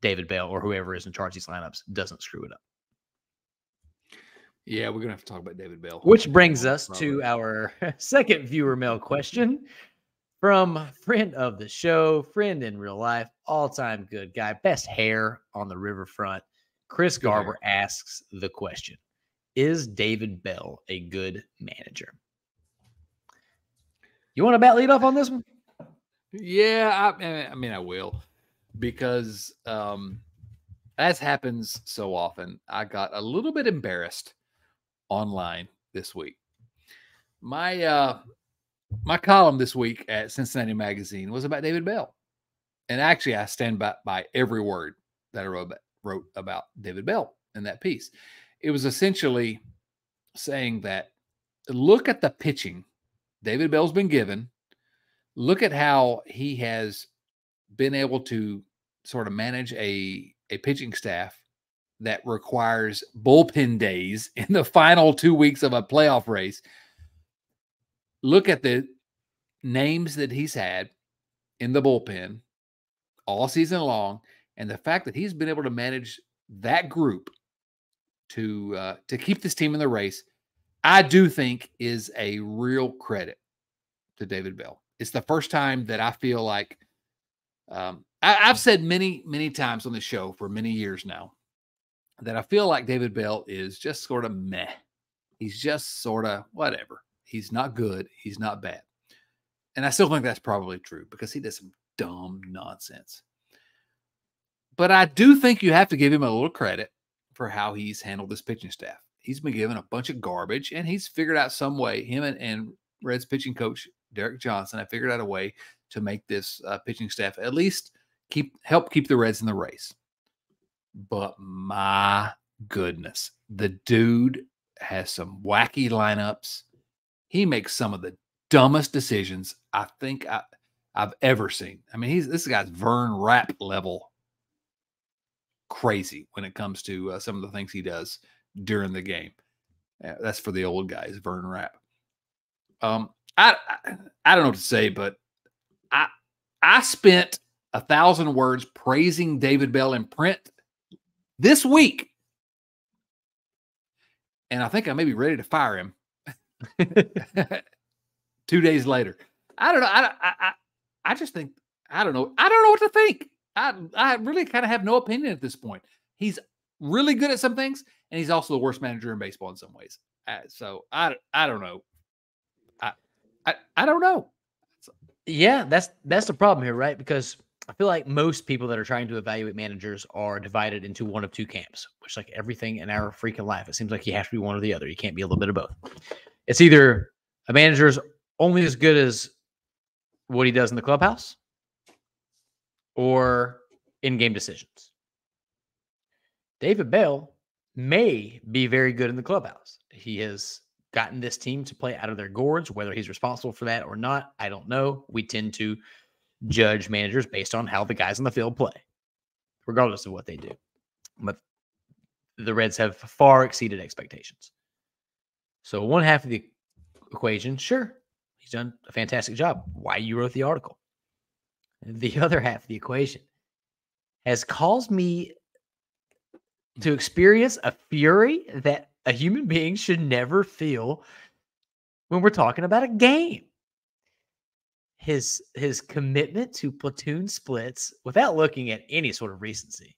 David Bell or whoever is in charge of these lineups doesn't screw it up. Yeah, we're going to have to talk about David Bell. Which brings us to our second viewer mail question from friend of the show, friend in real life, all-time good guy, best hair on the riverfront. Chris Garber asks the question: is David Bell a good manager? You want to bat lead off on this one? Yeah, I mean, I will, because as happens so often, I got a little bit embarrassed online this week. My column this week at Cincinnati Magazine was about David Bell, and actually, I stand by every word that I wrote about David Bell in that piece. It was essentially saying that, look at the pitching David Bell's been given. Look at how he has been able to sort of manage a pitching staff that requires bullpen days in the final 2 weeks of a playoff race. Look at the names that he's had in the bullpen all season long, and the fact that he's been able to manage that group to keep this team in the race, I do think is a real credit to David Bell. It's the first time that I feel like I've said many times on the show for many years now that I feel like David Bell is just sort of meh. He's just sort of whatever. He's not good. He's not bad. And I still think that's probably true because he does some dumb nonsense. But I do think you have to give him a little credit for how he's handled this pitching staff. He's been given a bunch of garbage, and he's figured out some way, him and Reds pitching coach Derek Johnson have figured out a way to make this pitching staff at least help keep the Reds in the race. But my goodness, the dude has some wacky lineups. He makes some of the dumbest decisions I think I've ever seen. I mean, this guy's Vern Rapp level crazy when it comes to some of the things he does during the game. That's for the old guys, Vern Rapp. I don't know what to say, but I spent 1,000 words praising David Bell in print this week, and I think I may be ready to fire him 2 days later. I don't know. I just think I don't know. I don't know what to think. I really kind of have no opinion at this point. He's really good at some things, and he's also the worst manager in baseball in some ways. So I don't know. I don't know. Yeah, that's the problem here, right? Because I feel like most people that are trying to evaluate managers are divided into one of two camps, which, like everything in our freaking life, it seems like you have to be one or the other. You can't be a little bit of both. It's either a manager's only as good as what he does in the clubhouse or in-game decisions. David Bell may be very good in the clubhouse. He has gotten this team to play out of their gourds. Whether he's responsible for that or not, I don't know. We tend to judge managers based on how the guys on the field play, regardless of what they do. But the Reds have far exceeded expectations. So one half of the equation, sure, he's done a fantastic job. Why you wrote the article. The other half of the equation has caused me to experience a fury that a human being should never feel when we're talking about a game. His commitment to platoon splits without looking at any sort of recency.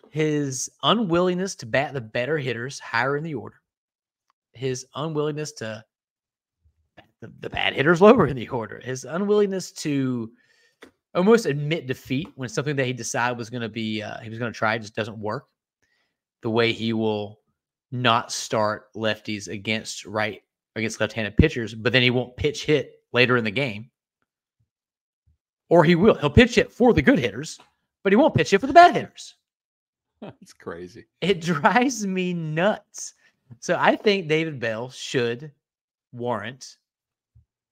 His unwillingness to bat the better hitters higher in the order. His unwillingness to bat the bad hitters lower in the order. His unwillingness to almost admit defeat when something that he decided was going to be, he was going to try just doesn't work. The way he will not start lefties against left-handed pitchers, but then he won't pitch hit later in the game. Or he will. He'll pitch hit for the good hitters, but he won't pitch hit for the bad hitters. That's crazy. It drives me nuts. So I think David Bell should warrant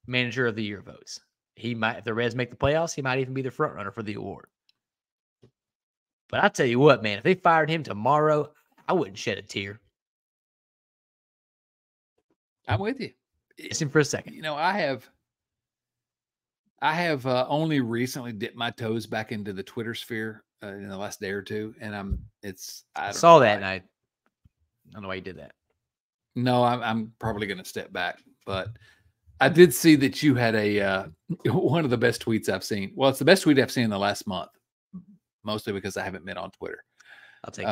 manager of the year votes. He might, if the Reds make the playoffs, he might even be the front runner for the award. But I tell you what, man, if they fired him tomorrow, I wouldn't shed a tear. I'm with you. Listen for a second. You know, I have only recently dipped my toes back into the Twitter sphere in the last day or two, and I saw that, and I don't know why you did that. No, I'm probably going to step back, but I did see that you had a one of the best tweets I've seen. Well, it's the best tweet I've seen in the last month, mostly because I haven't been on Twitter. I'll take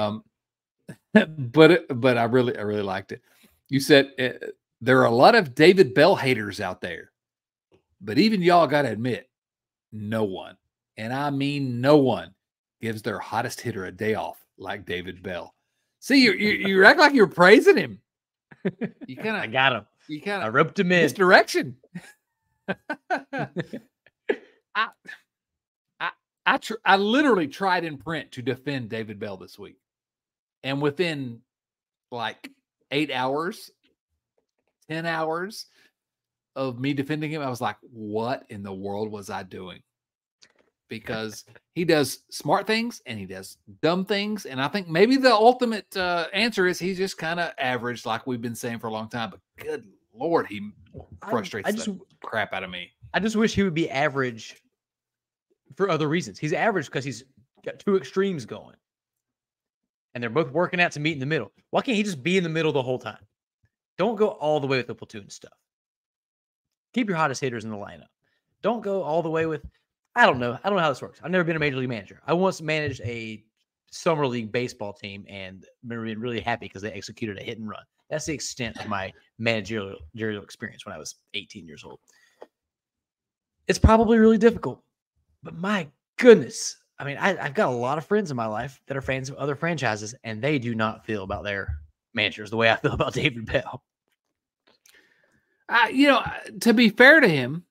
it. But I really liked it. You said there are a lot of David Bell haters out there, but even y'all got to admit, no one, and I mean no one, gives their hottest hitter a day off like David Bell. See, you act like you're praising him. You kind of, I got him. You kind of, I roped him in. Misdirection. I literally tried in print to defend David Bell this week, and within like 8 hours, 10 hours of me defending him, I was like, "What in the world was I doing?" Because he does smart things and he does dumb things. And I think maybe the ultimate answer is he's just kind of average, like we've been saying for a long time. But good Lord, he frustrates the crap out of me. I just wish he would be average for other reasons. He's average because he's got two extremes going. And they're both working out to meet in the middle. Why can't he just be in the middle the whole time? Don't go all the way with the platoon stuff. Keep your hottest hitters in the lineup. Don't go all the way with... I don't know how this works. I've never been a major league manager. I once managed a summer league baseball team and been really happy because they executed a hit and run. That's the extent of my managerial experience when I was 18 years old. It's probably really difficult, but my goodness. I mean, I've got a lot of friends in my life that are fans of other franchises, and they do not feel about their managers the way I feel about David Bell. To be fair to him,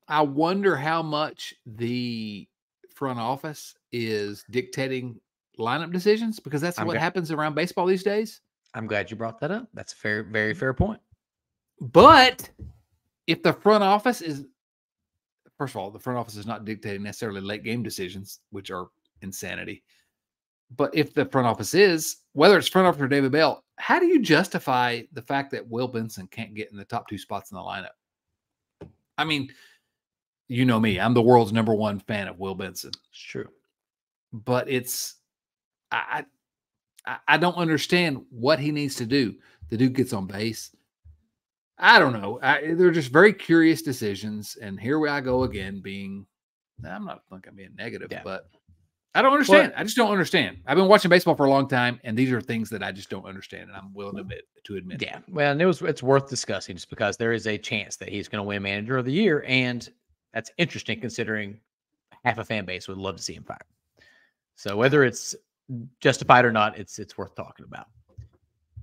I wonder how much the front office is dictating lineup decisions, because that's what happens around baseball these days. I'm glad you brought that up. That's a very fair point. But if the front office is, first of all, the front office is not dictating necessarily late game decisions, which are insanity. But if the front office is, whether it's front office or David Bell, how do you justify the fact that Will Benson can't get in the top two spots in the lineup? I mean, you know me, I'm the world's #1 fan of Will Benson. It's true. But I don't understand what he needs to do. The dude gets on base. I don't know. They're just very curious decisions. And here I go again I'm not thinking being negative, but I don't understand. I just don't understand. I've been watching baseball for a long time, and these are things that I just don't understand, and I'm willing to admit. Yeah. Well, and it's worth discussing just because there is a chance that he's going to win Manager of the Year, and that's interesting considering half a fan base would love to see him fired. So whether it's justified or not, it's worth talking about.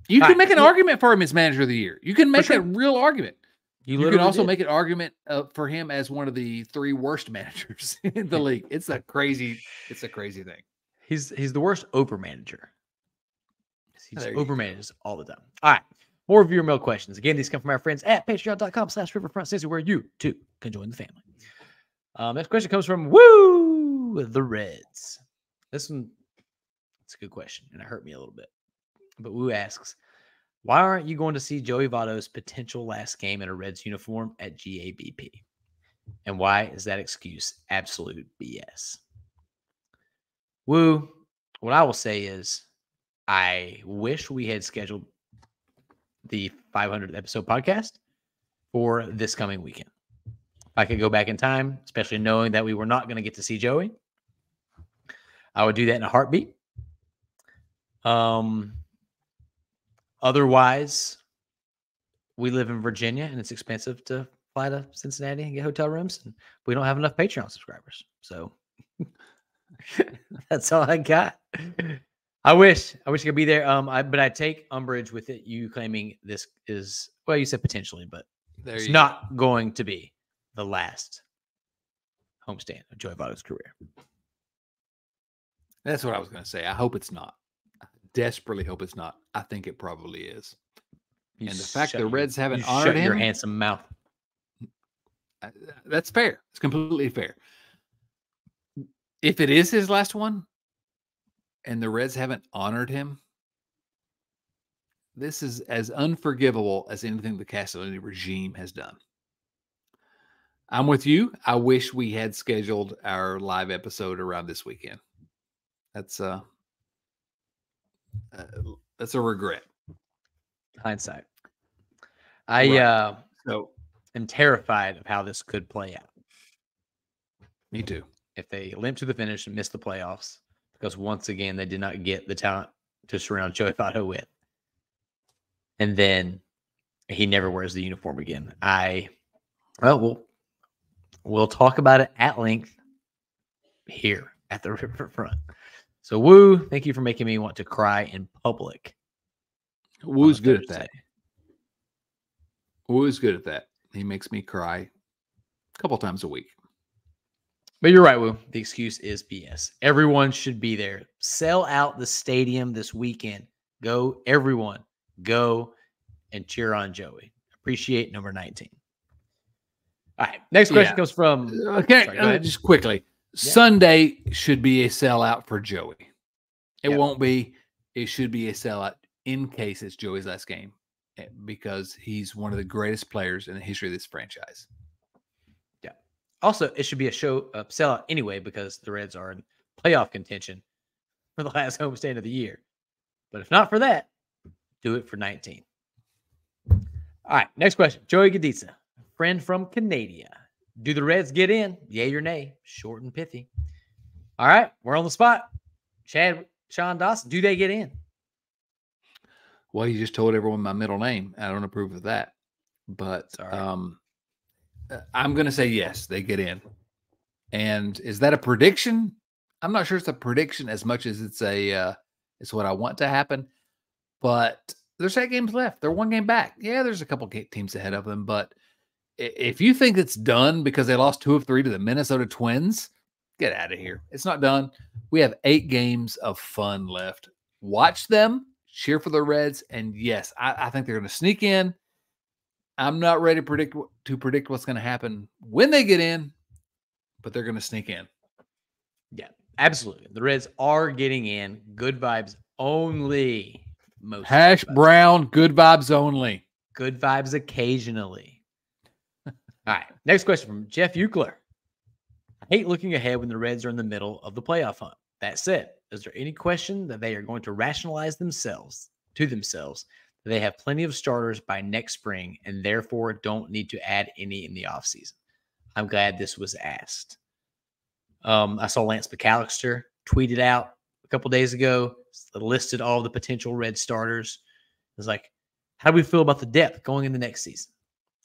You can make an argument for him as Manager of the Year. You can make a real argument. You can also make an argument for him as one of the 3 worst managers in the league. It's a crazy thing. He's the worst over manager. He just overmanages all the time. All right. More viewer mail questions. Again, these come from our friends at patreon.com/riverfrontcincy, where you too can join the family. Next question comes from the Reds. This one, it's a good question, and it hurt me a little bit. But Woo asks, why aren't you going to see Joey Votto's potential last game in a Reds uniform at GABP? And why is that excuse absolute BS? Woo, what I will say is I wish we had scheduled the 500th episode podcast for this coming weekend. If I could go back in time, especially knowing that we were not going to get to see Joey, I would do that in a heartbeat. Otherwise, we live in Virginia, and it's expensive to fly to Cincinnati and get hotel rooms, and we don't have enough Patreon subscribers. So that's all I got. I wish I could be there. But I take umbrage with it. You claiming this is, well, you said potentially, but it's not going to be the last homestand of Joey Votto's career. That's what I was going to say. I hope it's not. I desperately hope it's not. I think it probably is. You And the fact shut the your Reds haven't you honored shut your him, handsome mouth. that's fair. It's completely fair. If it is his last one and the Reds haven't honored him, this is as unforgivable as anything the Castellini regime has done. I'm with you. I wish we had scheduled our live episode around this weekend. That's a regret. Hindsight. Right. So am terrified of how this could play out. me too. If they limp to the finish and miss the playoffs, because once again they did not get the talent to surround Joey Votto with, and then he never wears the uniform again. We'll talk about it at length here at the Riverfront. So, Woo, thank you for making me want to cry in public. Woo's good at that. Woo's good at that. He makes me cry a couple times a week. But you're right, Woo. The excuse is BS. Everyone should be there. Sell out the stadium this weekend. Go, everyone. Go and cheer on Joey. Appreciate number 19. All right. Next question comes from. Okay, just quickly. Yeah. Sunday should be a sellout for Joey. It won't be. It should be a sellout in case it's Joey's last game, because he's one of the greatest players in the history of this franchise. Yeah. Also, it should be a sellout anyway, because the Reds are in playoff contention for the last homestand of the year. But if not for that, do it for 19. All right. Next question. Joey Gaditza, friend from Canada. Do the Reds get in? Yay or nay? Short and pithy. All right. We're on the spot. Sean Dawson, do they get in? Well, you just told everyone my middle name. I don't approve of that. But I'm going to say yes, they get in. And is that a prediction? I'm not sure it's a prediction as much as it's what I want to happen. But there's 8 games left. They're 1 game back. Yeah, there's a couple teams ahead of them. But if you think it's done because they lost 2 of 3 to the Minnesota Twins, get out of here. It's not done. We have 8 games of fun left. Watch them, cheer for the Reds, and yes, I think they're going to sneak in. I'm not ready to predict what's going to happen when they get in, but they're going to sneak in. Yeah, absolutely. The Reds are getting in. Good vibes only. Hash brown, good vibes only. Good vibes occasionally. All right. Next question from Jeff Eucler. I hate looking ahead when the Reds are in the middle of the playoff hunt. That said, is there any question that they are going to rationalize themselves that they have plenty of starters by next spring and therefore don't need to add any in the offseason? I'm glad this was asked. I saw Lance McAllister tweeted out a couple days ago, listed all the potential Red starters. It was like, how do we feel about the depth going in the next season?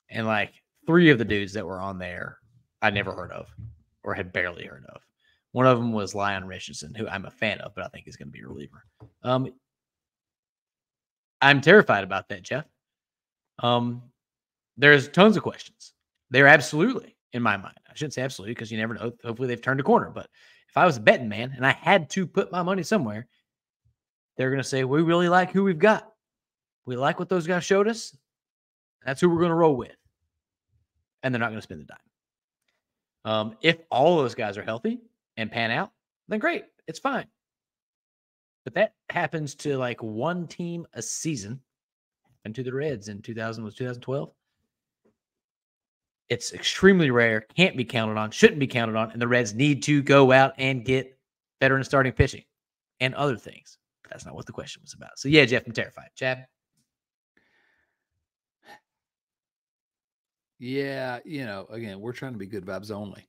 And like 3 of the dudes that were on there, I never heard of or had barely heard of. One of them was Lyon Richardson, who I'm a fan of, but I think is going to be a reliever. I'm terrified about that, Jeff. There's tons of questions. They're absolutely, in my mind. I shouldn't say absolutely because you never know. Hopefully they've turned a corner. But if I was a betting man and I had to put my money somewhere, they're going to say, we really like who we've got. We like what those guys showed us. That's who we're going to roll with. And they're not going to spend the dime. If all of those guys are healthy and pan out, then great. It's fine. But that happens to like 1 team a season. And to the Reds in 2012. It's extremely rare, can't be counted on, shouldn't be counted on, and the Reds need to go out and get veteran starting pitching and other things. But that's not what the question was about. So, yeah, Jeff, I'm terrified. Chad? Yeah, again, we're trying to be good vibes only.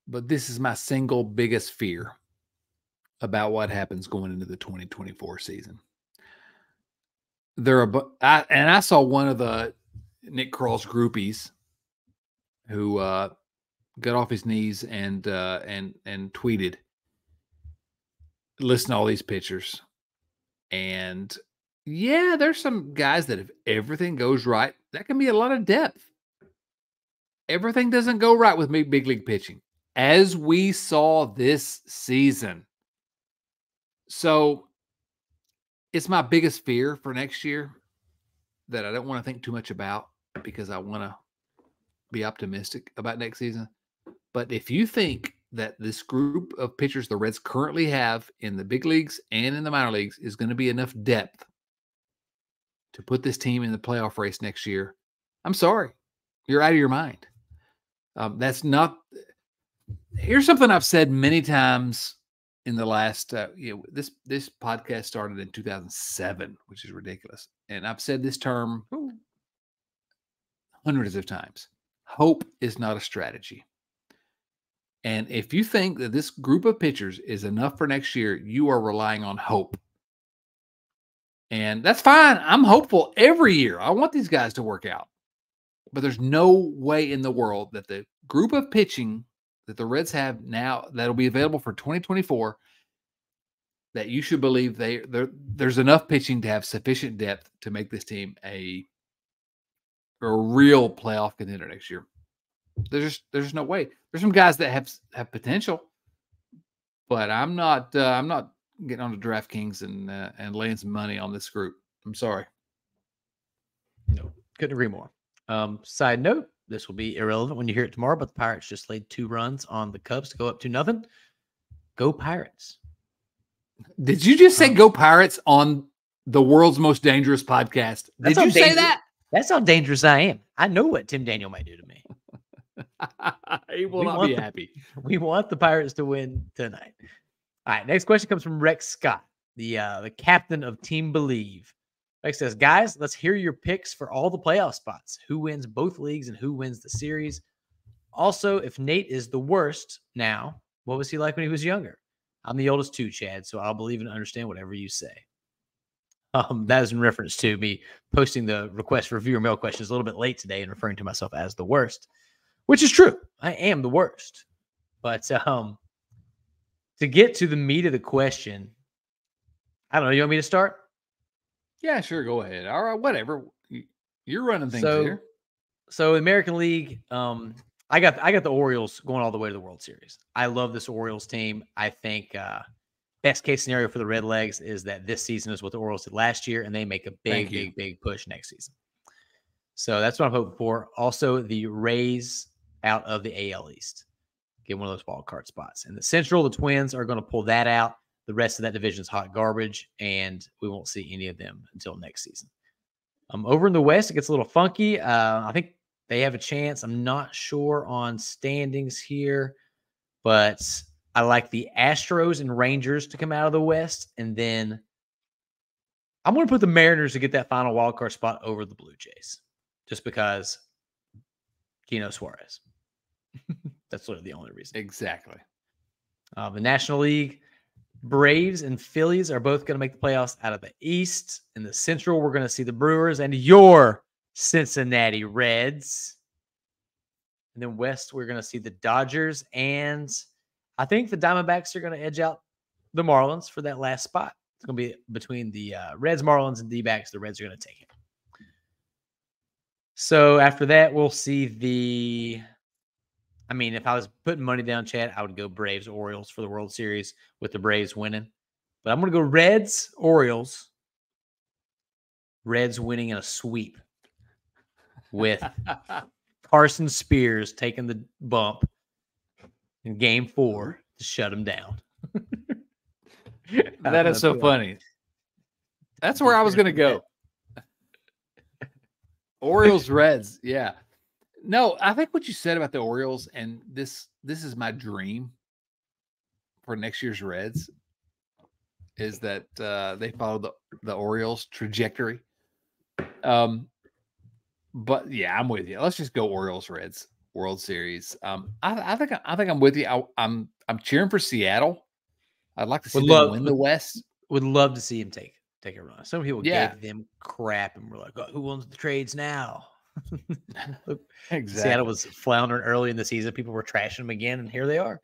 But this is my single biggest fear about what happens going into the 2024 season. I saw one of the Nick Krall's groupies who got off his knees and tweeted, listen to all these pictures. And yeah, there's some guys that if everything goes right, that can be a lot of depth. Everything doesn't go right with me, big league pitching, as we saw this season. So it's my biggest fear for next year that I don't want to think too much about because I want to be optimistic about next season. But if you think that this group of pitchers the Reds currently have in the big leagues and in the minor leagues is going to be enough depth to put this team in the playoff race next year, I'm sorry. You're out of your mind. That's not. Here's something I've said many times in the last. This podcast started in 2007, which is ridiculous, and I've said this term hundreds of times. Hope is not a strategy. And if you think that this group of pitchers is enough for next year, you are relying on hope. And that's fine. I'm hopeful every year. I want these guys to work out. But there's no way in the world that the group of pitching that the Reds have now that'll be available for 2024 that you should believe there's enough pitching to have sufficient depth to make this team a real playoff contender next year. There's no way. There's some guys that have potential, but I'm not getting on to DraftKings and laying some money on this group. I'm sorry. No, couldn't agree more. Side note, this will be irrelevant when you hear it tomorrow, but the Pirates just laid 2 runs on the Cubs to go up 2-0. Go Pirates. Did you just say go Pirates on the world's most dangerous podcast? Did you say that? That's how dangerous I am. I know what Tim Daniel might do to me. He will not be happy. We want the Pirates to win tonight. All right, next question comes from Rex Scott, the captain of Team Believe. Rex says, guys, let's hear your picks for all the playoff spots. Who wins both leagues and who wins the series? Also, if Nate is the worst now, what was he like when he was younger? I'm the oldest too, Chad, so I'll believe and understand whatever you say. That is in reference to me posting the request for viewer mail questions a little bit late today and referring to myself as the worst, which is true. I am the worst. But to get to the meat of the question, I don't know. You want me to start? Yeah, sure. Go ahead. All right, whatever. You're running things here. So American League, I got the Orioles going all the way to the World Series. I love this Orioles team. I think best case scenario for the Redlegs is that this season is what the Orioles did last year, and they make a big push next season. So that's what I'm hoping for. Also, the Rays out of the AL East get one of those wild card spots. In the Central, the Twins are going to pull that out. The rest of that division is hot garbage, and we won't see any of them until next season. Over in the West, it gets a little funky. I think they have a chance. I'm not sure on standings here, but I like the Astros and Rangers to come out of the West, and then I'm going to put the Mariners to get that final wild card spot over the Blue Jays, just because Gino Suarez. That's literally the only reason. Exactly. The National League, Braves and Phillies are both going to make the playoffs out of the East. In the Central, we're going to see the Brewers and your Cincinnati Reds. And then West, we're going to see the Dodgers, and I think the Diamondbacks are going to edge out the Marlins for that last spot. It's going to be between the Reds, Marlins, and D-backs. The Reds are going to take it. So after that, we'll see if I was putting money down, Chad, I would go Braves, Orioles for the World Series with the Braves winning. But I'm going to go Reds, Orioles. Reds winning in a sweep with Carson Spears taking the bump in Game 4 to shut him down. That is so funny. That's where I was going to go. Orioles, Reds. Yeah. No, I think what you said about the Orioles, and this is my dream for next year's Reds, is that they follow the Orioles trajectory. But yeah, I'm with you. Let's just go Orioles, Reds, World Series. I think I'm with you. I'm cheering for Seattle. I'd like to see them win the West. Would love to see him take a run. Some people gave them crap and were like, oh, who wins the trades now? Exactly. Seattle was floundering early in the season. People were trashing them again, and here they are.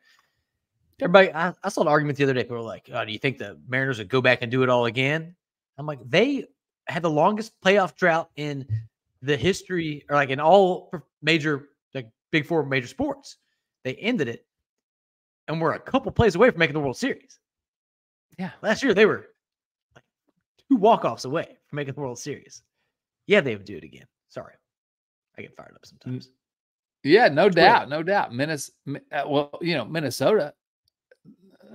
Everybody, I saw an argument the other day. People were like, oh, do you think the Mariners would go back and do it all again? I'm like, they had the longest playoff drought in the history, or like in all major, like big 4 major sports. They ended it, and we're a couple plays away from making the World Series. Yeah. Last year, they were like 2 walk-offs away from making the World Series. Yeah, they would do it again. Sorry. I get fired up sometimes. Yeah, no doubt. No doubt. Minnesota,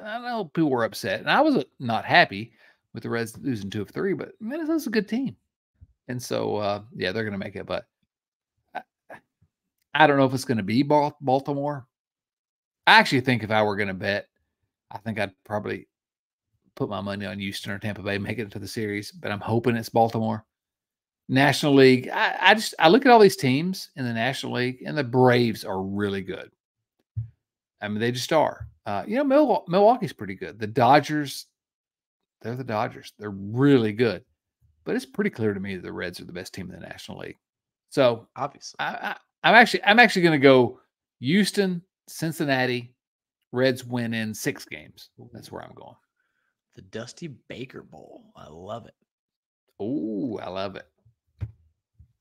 I know people were upset, and I was not happy with the Reds losing 2 of 3, but Minnesota's a good team. And so, yeah, they're going to make it. But I don't know if it's going to be Baltimore. I actually think if I were going to bet, I think I'd probably put my money on Houston or Tampa Bay making it to the series, but I'm hoping it's Baltimore. National League, I look at all these teams in the National League, and the Braves are really good. I mean, they just are. Milwaukee's pretty good. The Dodgers, they're the Dodgers. They're really good. But it's pretty clear to me that the Reds are the best team in the National League. So obviously, I'm actually going to go Houston, Cincinnati, Reds win in 6 games. That's where I'm going. The Dusty Baker Bowl. I love it. Oh, I love it.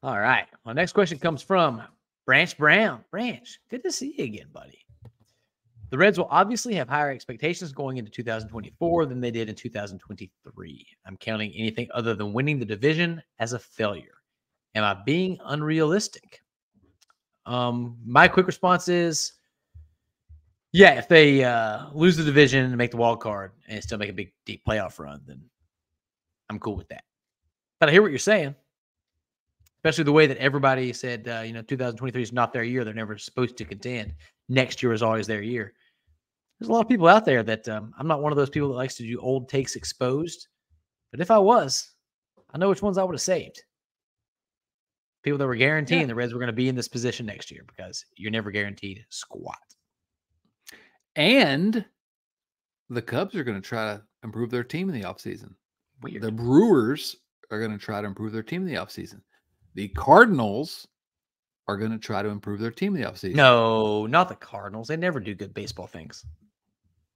All right. My next question comes from Branch Brown. Branch, good to see you again, buddy. The Reds will obviously have higher expectations going into 2024 than they did in 2023. I'm counting anything other than winning the division as a failure. Am I being unrealistic? My quick response is, yeah, if they lose the division and make the wild card and still make a big, deep playoff run, then I'm cool with that. But I hear what you're saying, especially the way that everybody said, 2023 is not their year. They're never supposed to contend. Next year is always their year. There's a lot of people out there that I'm not one of those people that likes to do old takes exposed. But if I was, I know which ones I would have saved. People that were guaranteeing the Reds were going to be in this position next year, because you're never guaranteed squat. And the Cubs are going to try to improve their team in the offseason. Weird. The Brewers are going to try to improve their team in the offseason. The Cardinals are going to try to improve their team in the offseason. No, not the Cardinals. They never do good baseball things.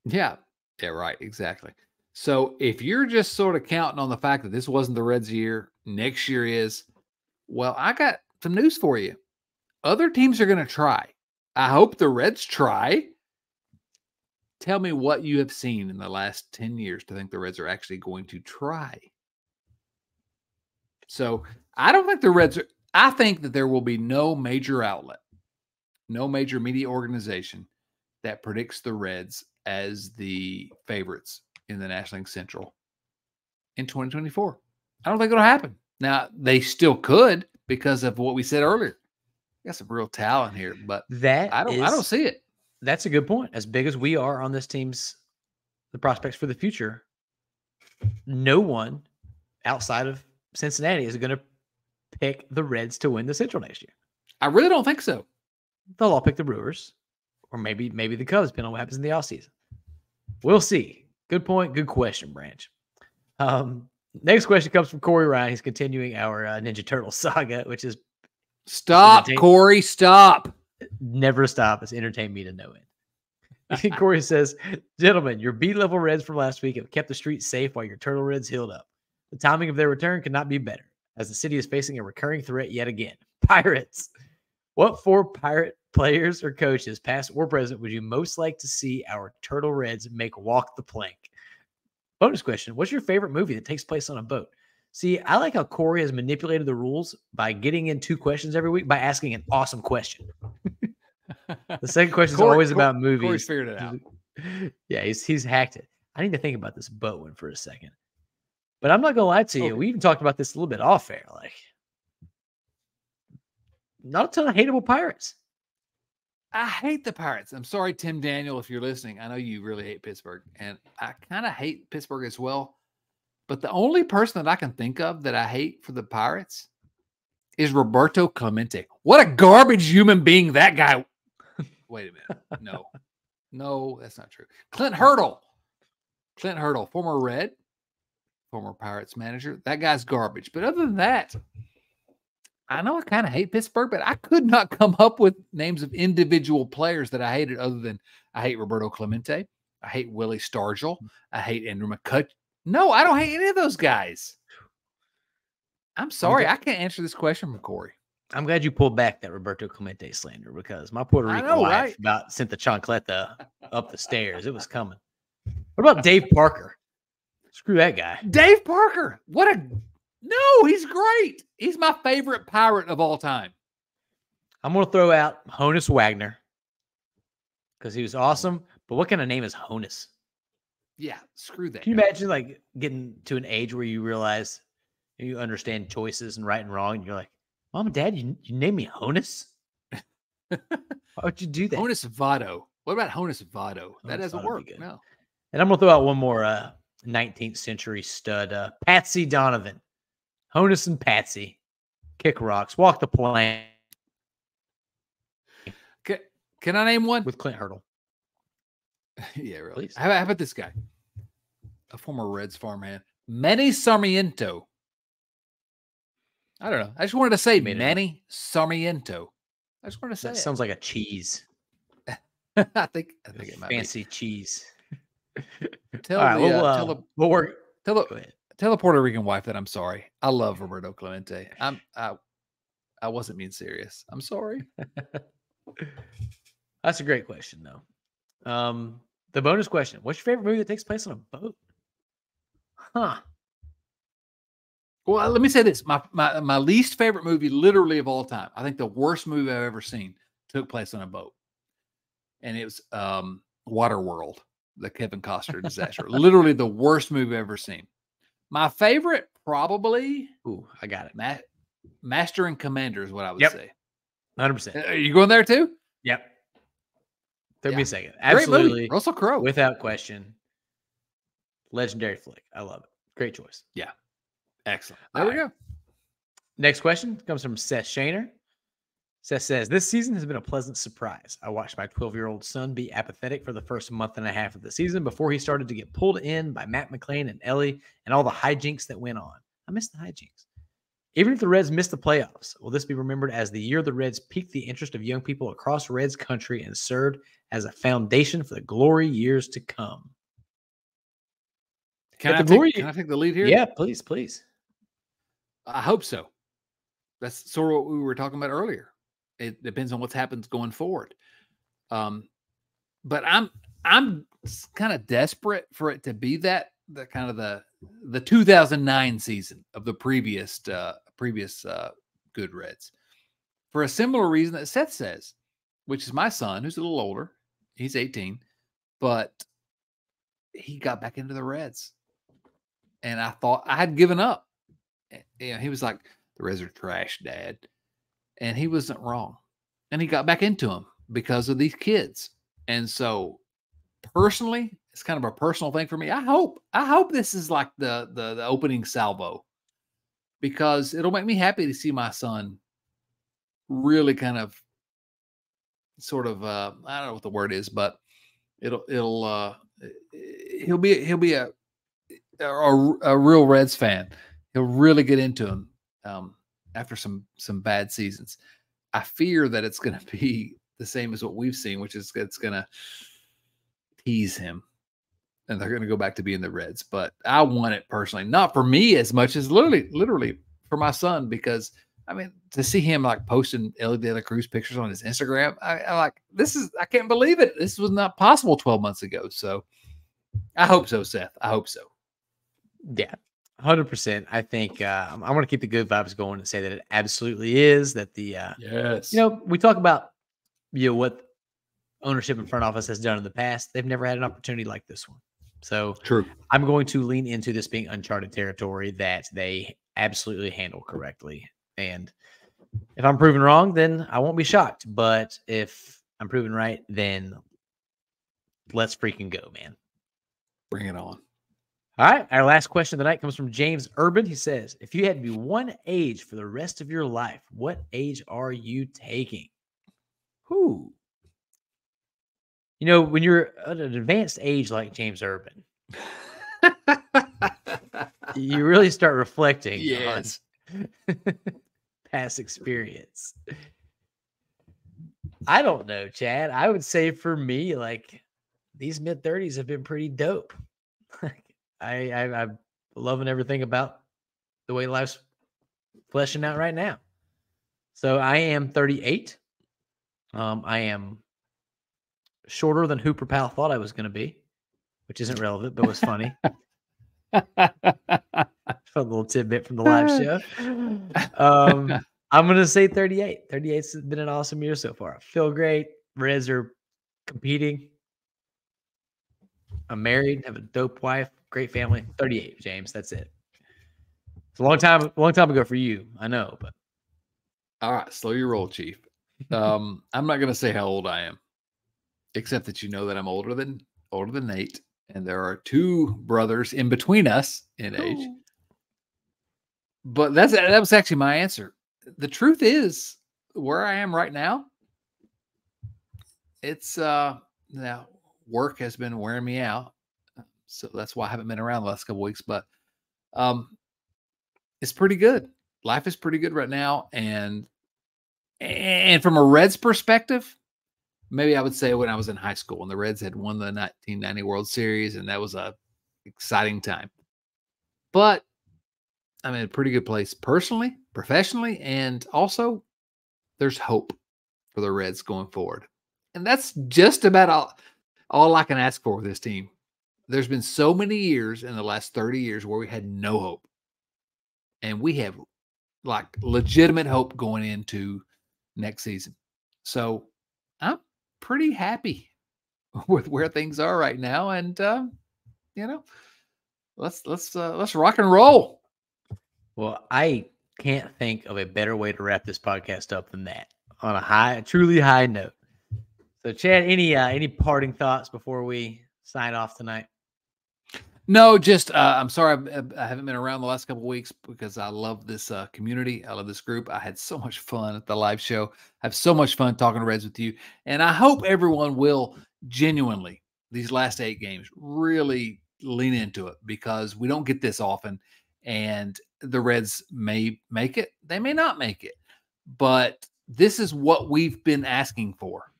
Yeah, right, exactly. So if you're just sort of counting on the fact that this wasn't the Reds' year, next year is, well, I got some news for you. Other teams are going to try. I hope the Reds try. Tell me what you have seen in the last 10 years to think the Reds are actually going to try. So I don't think the Reds are, I think that there will be no major outlet, no major media organization that predicts the Reds as the favorites in the National League Central in 2024. I don't think it'll happen. Now, they still could because of what we said earlier. Got some real talent here, but I don't see it. That's a good point. As big as we are on this team's the prospects for the future, no one outside of Cincinnati is going to pick the Reds to win the Central next year. I really don't think so. They'll all pick the Brewers, or maybe the Cubs, depending on what happens in the offseason. We'll see. Good point. Good question, Branch. Next question comes from Corey Ryan. He's continuing our Ninja Turtle saga, which is stop, Corey. Stop. Never stop. It's entertained me to no end. Corey says, gentlemen, your B-level Reds from last week have kept the streets safe while your Turtle Reds healed up. The timing of their return could not be better, as the city is facing a recurring threat yet again. Pirates. What 4 Pirate players or coaches, past or present, would you most like to see our Turtle Reds make walk the plank? Bonus question. What's your favorite movie that takes place on a boat? See, I like how Corey has manipulated the rules by getting in 2 questions every week by asking an awesome question. The second question is always about movies. Corey's figured it out. Yeah, he's hacked it. I need to think about this boat one for a second. But I'm not going to lie to you. Okay. We even talked about this a little bit off air. Like, not a ton of hateable Pirates. I hate the Pirates. I'm sorry, Tim Daniel, if you're listening. I know you really hate Pittsburgh, and I kind of hate Pittsburgh as well. But the only person that I can think of that I hate for the Pirates is Roberto Clemente. What a garbage human being that guy. Wait a minute. No, that's not true. Clint Hurdle, former Red, former Pirates manager. That guy's garbage. But other than that, I know I kind of hate Pittsburgh, but I could not come up with names of individual players that I hated other than I hate Roberto Clemente. I hate Willie Stargell. I hate Andrew McCutcheon. No, I don't hate any of those guys. I'm sorry. I can't answer this question from Corey. I'm glad you pulled back that Roberto Clemente slander, because my Puerto Rico wife about sent the chancleta up the stairs. It was coming. What about Dave Parker? Screw that guy. Dave Parker. What a No, he's great. He's my favorite pirate of all time. I'm going to throw out Honus Wagner because he was awesome. But what kind of name is Honus? Yeah, screw that. Can you imagine like getting to an age where you realize you understand choices and right and wrong, and you're like, Mom and Dad, you named me Honus? Why would you do that? Honus Votto. What about Honus Votto? That Honus doesn't Votto work. would be good. No. And I'm going to throw out one more 19th century stud, Patsy Donovan. Honus and Patsy. Kick rocks. Walk the plank. Can I name one? With Clint Hurdle. Yeah, really. Please. How about this guy? A former Reds farmhand. Manny Sarmiento. I don't know. I just wanted to say Manny Sarmiento. I just wanted to say that sounds like a cheese. I think it might fancy cheese. Tell All right, the tell the Puerto Rican wife that I'm sorry. I love Roberto Clemente. I wasn't being serious. I'm sorry. That's a great question, though. The bonus question: what's your favorite movie that takes place on a boat? Huh. Well, let me say this: my least favorite movie, literally of all time. I think the worst movie I've ever seen took place on a boat, and it was Waterworld, the Kevin Costner disaster. Literally the worst movie I've ever seen. My favorite, probably. Ooh, I got it. Master and Commander is what I would say. 100%. Are you going there too? Yep. Give me a second. Absolutely. Russell Crowe. Without question. Legendary flick. I love it. Great choice. Yeah. Excellent. There we go. Next question comes from Seth Shaner. Seth says, this season has been a pleasant surprise. I watched my 12-year-old son be apathetic for the first month and a half of the season before he started to get pulled in by Matt McClain and Ellie and all the hijinks that went on. I miss the hijinks. Even if the Reds missed the playoffs, will this be remembered as the year the Reds piqued the interest of young people across Reds country and served as a foundation for the glory years to come? Can I take the lead here? Yeah, please, please. I hope so. That's sort of what we were talking about earlier. It depends on what happens going forward. But I'm kind of desperate for it to be the kind of the 2009 season of the previous good Reds, for a similar reason that Seth says, which is my son, who's a little older. He's 18, but he got back into the Reds, and I thought I had given up. He was like, "The Reds are trash, Dad," and he wasn't wrong. And he got back into them because of these kids. And so, personally, it's kind of a personal thing for me. I hope this is like the opening salvo, because it'll make me happy to see my son really kind of sort of I don't know what the word is, but he'll be a real Reds fan. He'll really get into him after some bad seasons. I fear that it's going to be the same as what we've seen, which is it's going to tease him, and they're going to go back to being the Reds. But I want it personally, not for me as much as literally for my son, because I mean, to see him like posting Ellie De La Cruz pictures on his Instagram, I like, I can't believe it. This was not possible 12 months ago. So I hope so, Seth. I hope so. Yeah, 100%. I think I'm going to keep the good vibes going and say that it absolutely is. That the yes, we talk about what ownership and front office has done in the past. They've never had an opportunity like this one. So true. I'm going to lean into this being uncharted territory that they absolutely handle correctly. And if I'm proven wrong, then I won't be shocked. But if I'm proven right, then let's freaking go, man. Bring it on. All right. Our last question of the night comes from James Urban. He says, if you had to be one age for the rest of your life, what age are you taking? Who? When you're at an advanced age like James Urban, you really start reflecting on past experience. I don't know, Chad. I would say for me, like, these mid-30s have been pretty dope. I'm loving everything about the way life's fleshing out right now. So I am 38. I am shorter than Hooper Pal thought I was going to be, which isn't relevant, but was funny. Fun little tidbit from the live show. I'm gonna say 38. 38's been an awesome year so far. I feel great. Reds are competing. I'm married, have a dope wife, great family. 38, James. That's it. It's a long time ago for you. I know, but All right, slow your roll, Chief. I'm not going to say how old I am, except that you know that I'm older than Nate, and there are 2 brothers in between us in age. But that was actually my answer. The truth is, where I am right now, it's now work has been wearing me out, so that's why I haven't been around the last couple weeks. But it's pretty good. Life is pretty good right now, and from a Reds perspective, maybe I would say when I was in high school and the Reds had won the 1990 World Series, and that was a exciting time. But I'm in a pretty good place personally, professionally, and also there's hope for the Reds going forward. And that's just about all I can ask for with this team. There's been so many years in the last 30 years where we had no hope. And we have like legitimate hope going into next season. So I'm pretty happy with where things are right now. And let's rock and roll. Well, I can't think of a better way to wrap this podcast up than that on a truly high note. So, Chad, any parting thoughts before we sign off tonight? No, just I'm sorry I haven't been around the last couple of weeks because I love this community. I love this group. I had so much fun at the live show. I have so much fun talking Reds with you, and I hope everyone will genuinely these last 8 games really lean into it because we don't get this often, and the Reds may make it, they may not make it, but this is what we've been asking for.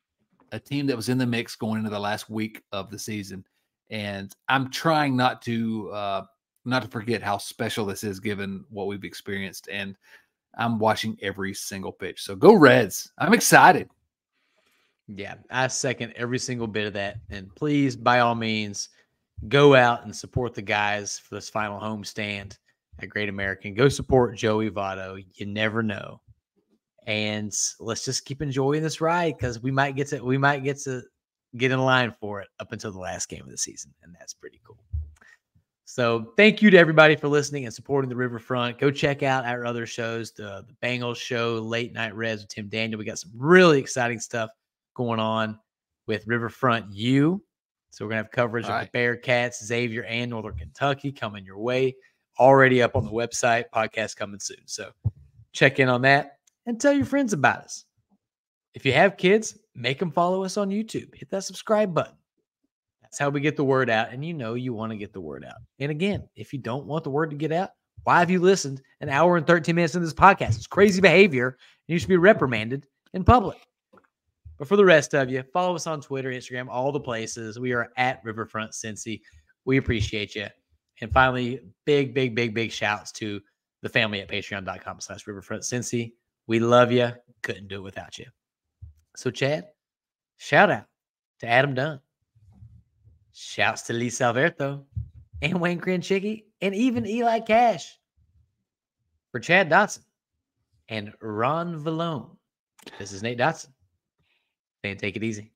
A team that was in the mix going into the last week of the season. And I'm trying not to forget how special this is given what we've experienced. And I'm watching every single pitch. So go Reds. I'm excited. Yeah, I second every single bit of that. And please, by all means, go out and support the guys for this final homestand at Great American. Go support Joey Votto. You never know. And let's just keep enjoying this ride because we might get to get in line for it up until the last game of the season, and that's pretty cool. So thank you to everybody for listening and supporting the Riverfront. Go check out our other shows, the Bengals show, Late Night Reds with Tim Daniel. We got some really exciting stuff going on with Riverfront U. So we're going to have coverage of the Bearcats, Xavier, and Northern Kentucky coming your way. Already up on the website, podcast coming soon. So check in on that. And tell your friends about us. If you have kids, make them follow us on YouTube. Hit that subscribe button. That's how we get the word out. And you want to get the word out. And again, if you don't want the word to get out, why have you listened an hour and 13 minutes into this podcast? It's crazy behavior. And you should be reprimanded in public. But for the rest of you, follow us on Twitter, Instagram, all the places. We are at Riverfront Cincy. We appreciate you. And finally, big shouts to the family at patreon.com/Riverfront Cincy. We love you. Couldn't do it without you. So, Chad, shout out to Adam Dunn. Shouts to Lee Salverto and Wayne Cranchicki and even Eli Cash. For Chad Dotson and Ron Vallone, this is Nate Dotson. Saying take it easy.